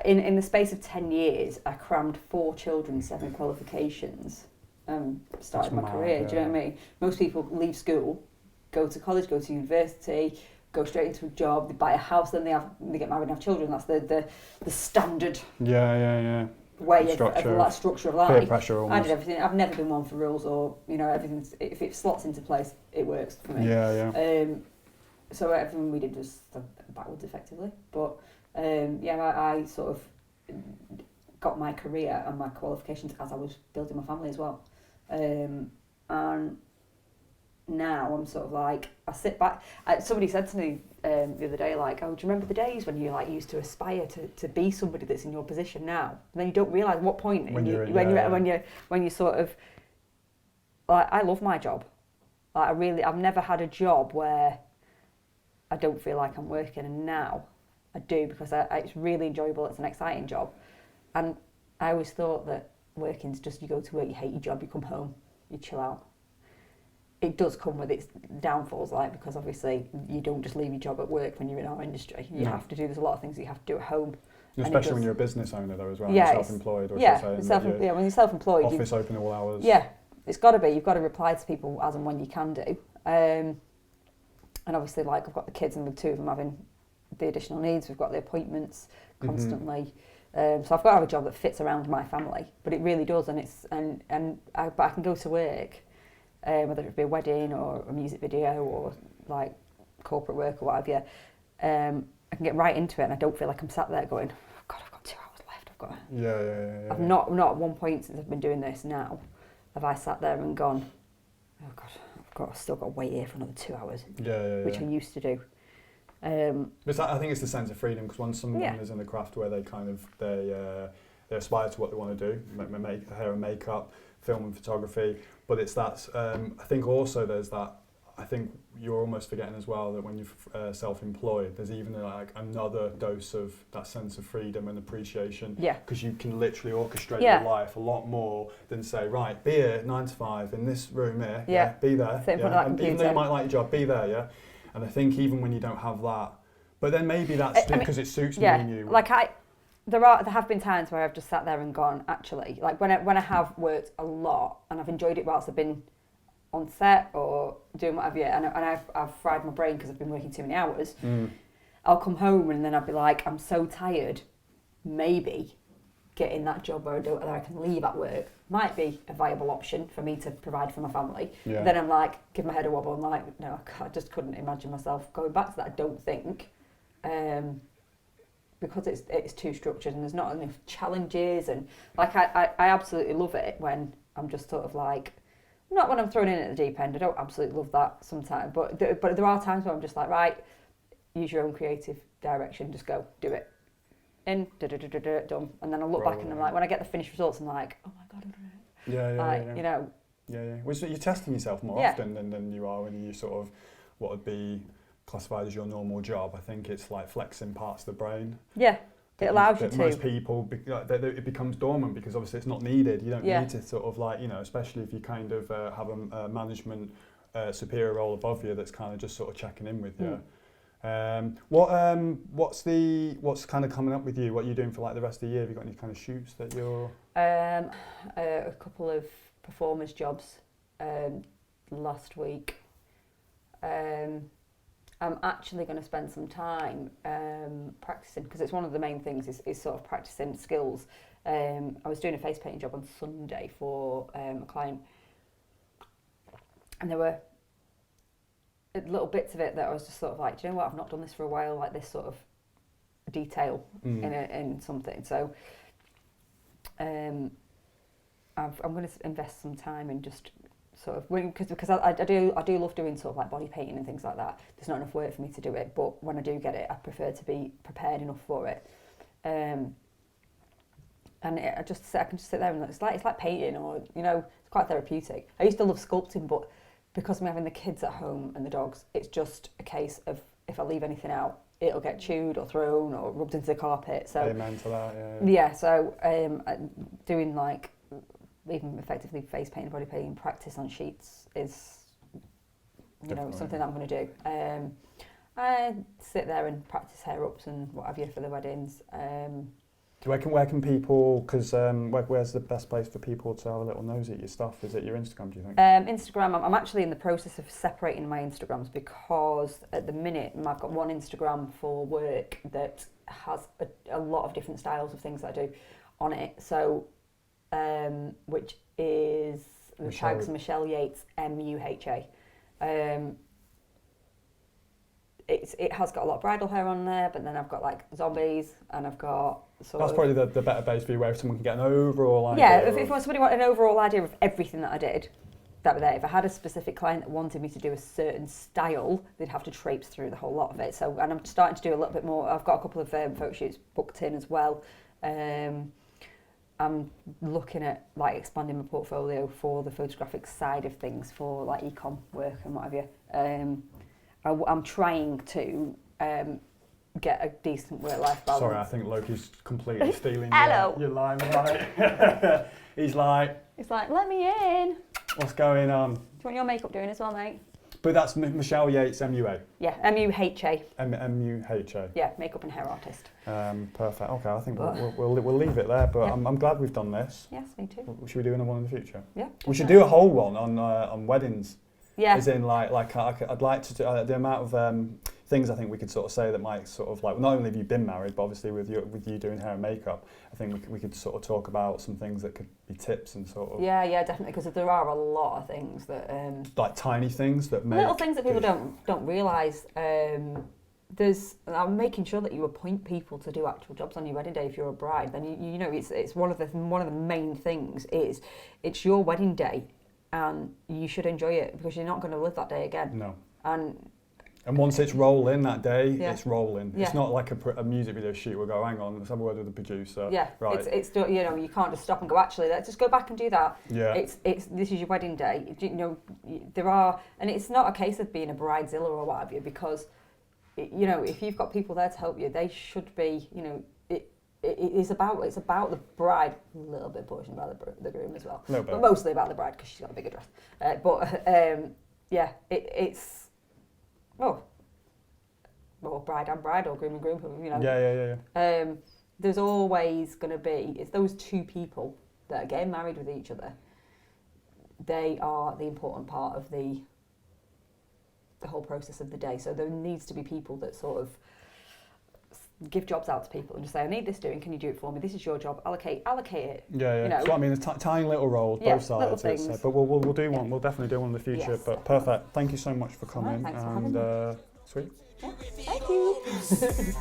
in the space of 10 years, I crammed 4 children, 7 qualifications, started my career. Do you know what I mean? Most people leave school, go to college, go to university, go straight into a job, they buy a house, then they get married and have children. That's the standard. Yeah. way of like structure of life. Peer pressure almost. I did everything. I've never been one for rules or, you know, everything. If it slots into place, it works for me. Yeah. So everything we did was backwards effectively. But I sort of got my career and my qualifications as I was building my family as well. And now I'm sort of like, I sit back. Somebody said to me the other day, like, oh, do you remember the days when you like used to aspire to be somebody that's in your position now? And then you don't realise what point when you sort of, like, I love my job. Like, I've never had a job where I don't feel like I'm working, and now I do, because it's really enjoyable. It's an exciting job, and I always thought that working's just, you go to work, you hate your job, you come home, you chill out. It does come with its downfalls, like, because obviously you don't just leave your job at work when you're in our industry. You have to do, there's a lot of things that you have to do at home. Especially when you're a business owner though as well, yeah, self-employed. Or when you're self-employed. Office open all hours. Yeah, it's got to be. You've got to reply to people as and when you can do. And obviously, like, I've got the kids, and the two of them having the additional needs. We've got the appointments constantly. So I've got to have a job that fits around my family, but it really does. And I can go to work, whether it be a wedding or a music video or like corporate work or whatever. I can get right into it, and I don't feel like I'm sat there going, oh God, I've got 2 hours left. I've got. Yeah. I've not at one point since I've been doing this now have I sat there and gone, oh God, I've still got to wait here for another 2 hours. Which I used to do. But I think it's the sense of freedom, because once someone is in the craft where they kind of they aspire to what they want to do, make hair and makeup, film and photography, but it's that I think also there's that, I think you're almost forgetting as well that when you're self-employed, there's even like another dose of that sense of freedom and appreciation. Yeah. Because you can literally orchestrate your life a lot more than say, right, be here 9 to 5 in this room here. Yeah. Be there. And even though you might like your job, be there. Yeah. And I think even when you don't have that, but then maybe that's because it suits me and you. Like there have been times where I've just sat there and gone, actually, like when I have worked a lot and I've enjoyed it whilst I've been on set or doing whatever, and I've fried my brain because I've been working too many hours. I'll come home and then I'll be like, I'm so tired. Maybe getting that job where I can leave at work might be a viable option for me to provide for my family. Yeah. Then I'm like, give my head a wobble. I'm like, no, I just couldn't imagine myself going back to that. I don't think, because it's too structured and there's not enough challenges, and like I absolutely love it when I'm just sort of like. Not when I'm thrown in at the deep end. I don't absolutely love that sometimes, but there are times where I'm just like, right, use your own creative direction, just go, do it. In, done. And then I look back and I'm like, when I get the finished results, I'm like, oh my God, I'm doing it. Yeah. You know. Yeah. Which you're testing yourself more often than you are when you sort of what would be classified as your normal job. I think it's like flexing parts of the brain. Yeah. It allows you to. Most people, it becomes dormant because obviously it's not needed. You don't need to sort of like, you know, especially if you kind of have a management superior role above you that's kind of just sort of checking in with you. What's kind of coming up with you? What are you doing for like the rest of the year? Have you got any kind of shoots that you're? A couple of performers jobs last week. I'm actually going to spend some time practicing, because it's one of the main things is sort of practicing skills. I was doing a face painting job on Sunday for a client, and there were little bits of it that I was just sort of like, do you know what, I've not done this for a while, like this sort of detail in something. So I'm going to invest some time in just sort of, because I do love doing sort of like body painting and things like that. There's not enough work for me to do it, but when I do get it, I prefer to be prepared enough for it. And I can just sit there and it's like painting, or, you know, it's quite therapeutic. I used to love sculpting, but because I'm having the kids at home and the dogs, it's just a case of if I leave anything out, it'll get chewed or thrown or rubbed into the carpet. So amen to that. Yeah. So doing like even effectively face painting, body painting practice on sheets is, you know, something that I'm going to do. I sit there and practice hair ups and what have you for the weddings. Where can people, because where's the best place for people to have a little nosy at your stuff? Is it your Instagram, do you think? Instagram, I'm actually in the process of separating my Instagrams, because at the minute I've got one Instagram for work that has a lot of different styles of things that I do. on it. So, which is the tags Michelle Yates MUHA. It has got a lot of bridal hair on there, but then I've got like zombies, and I've got That's probably the better base view where someone can get an overall idea. Yeah, if somebody wanted an overall idea of everything that I did, that were there. If I had a specific client that wanted me to do a certain style, they'd have to traipse through the whole lot of it. So, and I'm starting to do a little bit more. I've got a couple of photo shoots booked in as well. I'm looking at like expanding my portfolio for the photographic side of things, for like e-com work and what have you. I'm trying to get a decent work-life balance. Sorry, I think Loki's completely stealing Hello. your limelight. He's like, let me in. What's going on? Do you want your makeup doing as well, mate? But that's Michelle Yates, MUA. Yeah, MUHA. MUHA. Yeah, makeup and hair artist. Perfect. Okay, I think we'll leave it there. But yeah. I'm glad we've done this. Yes, me too. Should we do another one in the future? Yeah. We should do a whole one on weddings. Yeah. As in, like I'd like to do the amount of things I think we could sort of say that might sort of like, not only have you been married, but obviously with you doing hair and makeup, I think we could sort of talk about some things that could be tips and sort of. Yeah, definitely, because there are a lot of things that. Like tiny things that make. Little things that people don't realise. I'm making sure that you appoint people to do actual jobs on your wedding day if you're a bride. Then you know it's one of the main things is it's your wedding day. And you should enjoy it because you're not going to live that day again. No. And once it's rolling that day, it's rolling. Yeah. It's not like a music video shoot. We'll go, hang on, let's have a word with the producer. Yeah, right. It's you know, you can't just stop and go, actually, let's just go back and do that. Yeah. It's this is your wedding day. You know, there are, and it's not a case of being a bridezilla or what have you, because you know, if you've got people there to help you, they should be, you know, it's about the bride, a little bit portion about the groom as well, but mostly about the bride because she's got a bigger dress. It's bride and bride, or groom and groom, you know. Yeah. There's always going to be, it's those two people that are getting married with each other. They are the important part of the whole process of the day. So there needs to be people that sort of give jobs out to people and just say, I need this doing, can you do it for me? This is your job, allocate it. Yeah. You know? So I mean, tiny little roles, both sides. But we'll do one. We'll definitely do one in the future. Yes, but perfect. Thank you so much for coming. Thanks for having me. Sweet. Yeah. Thank you.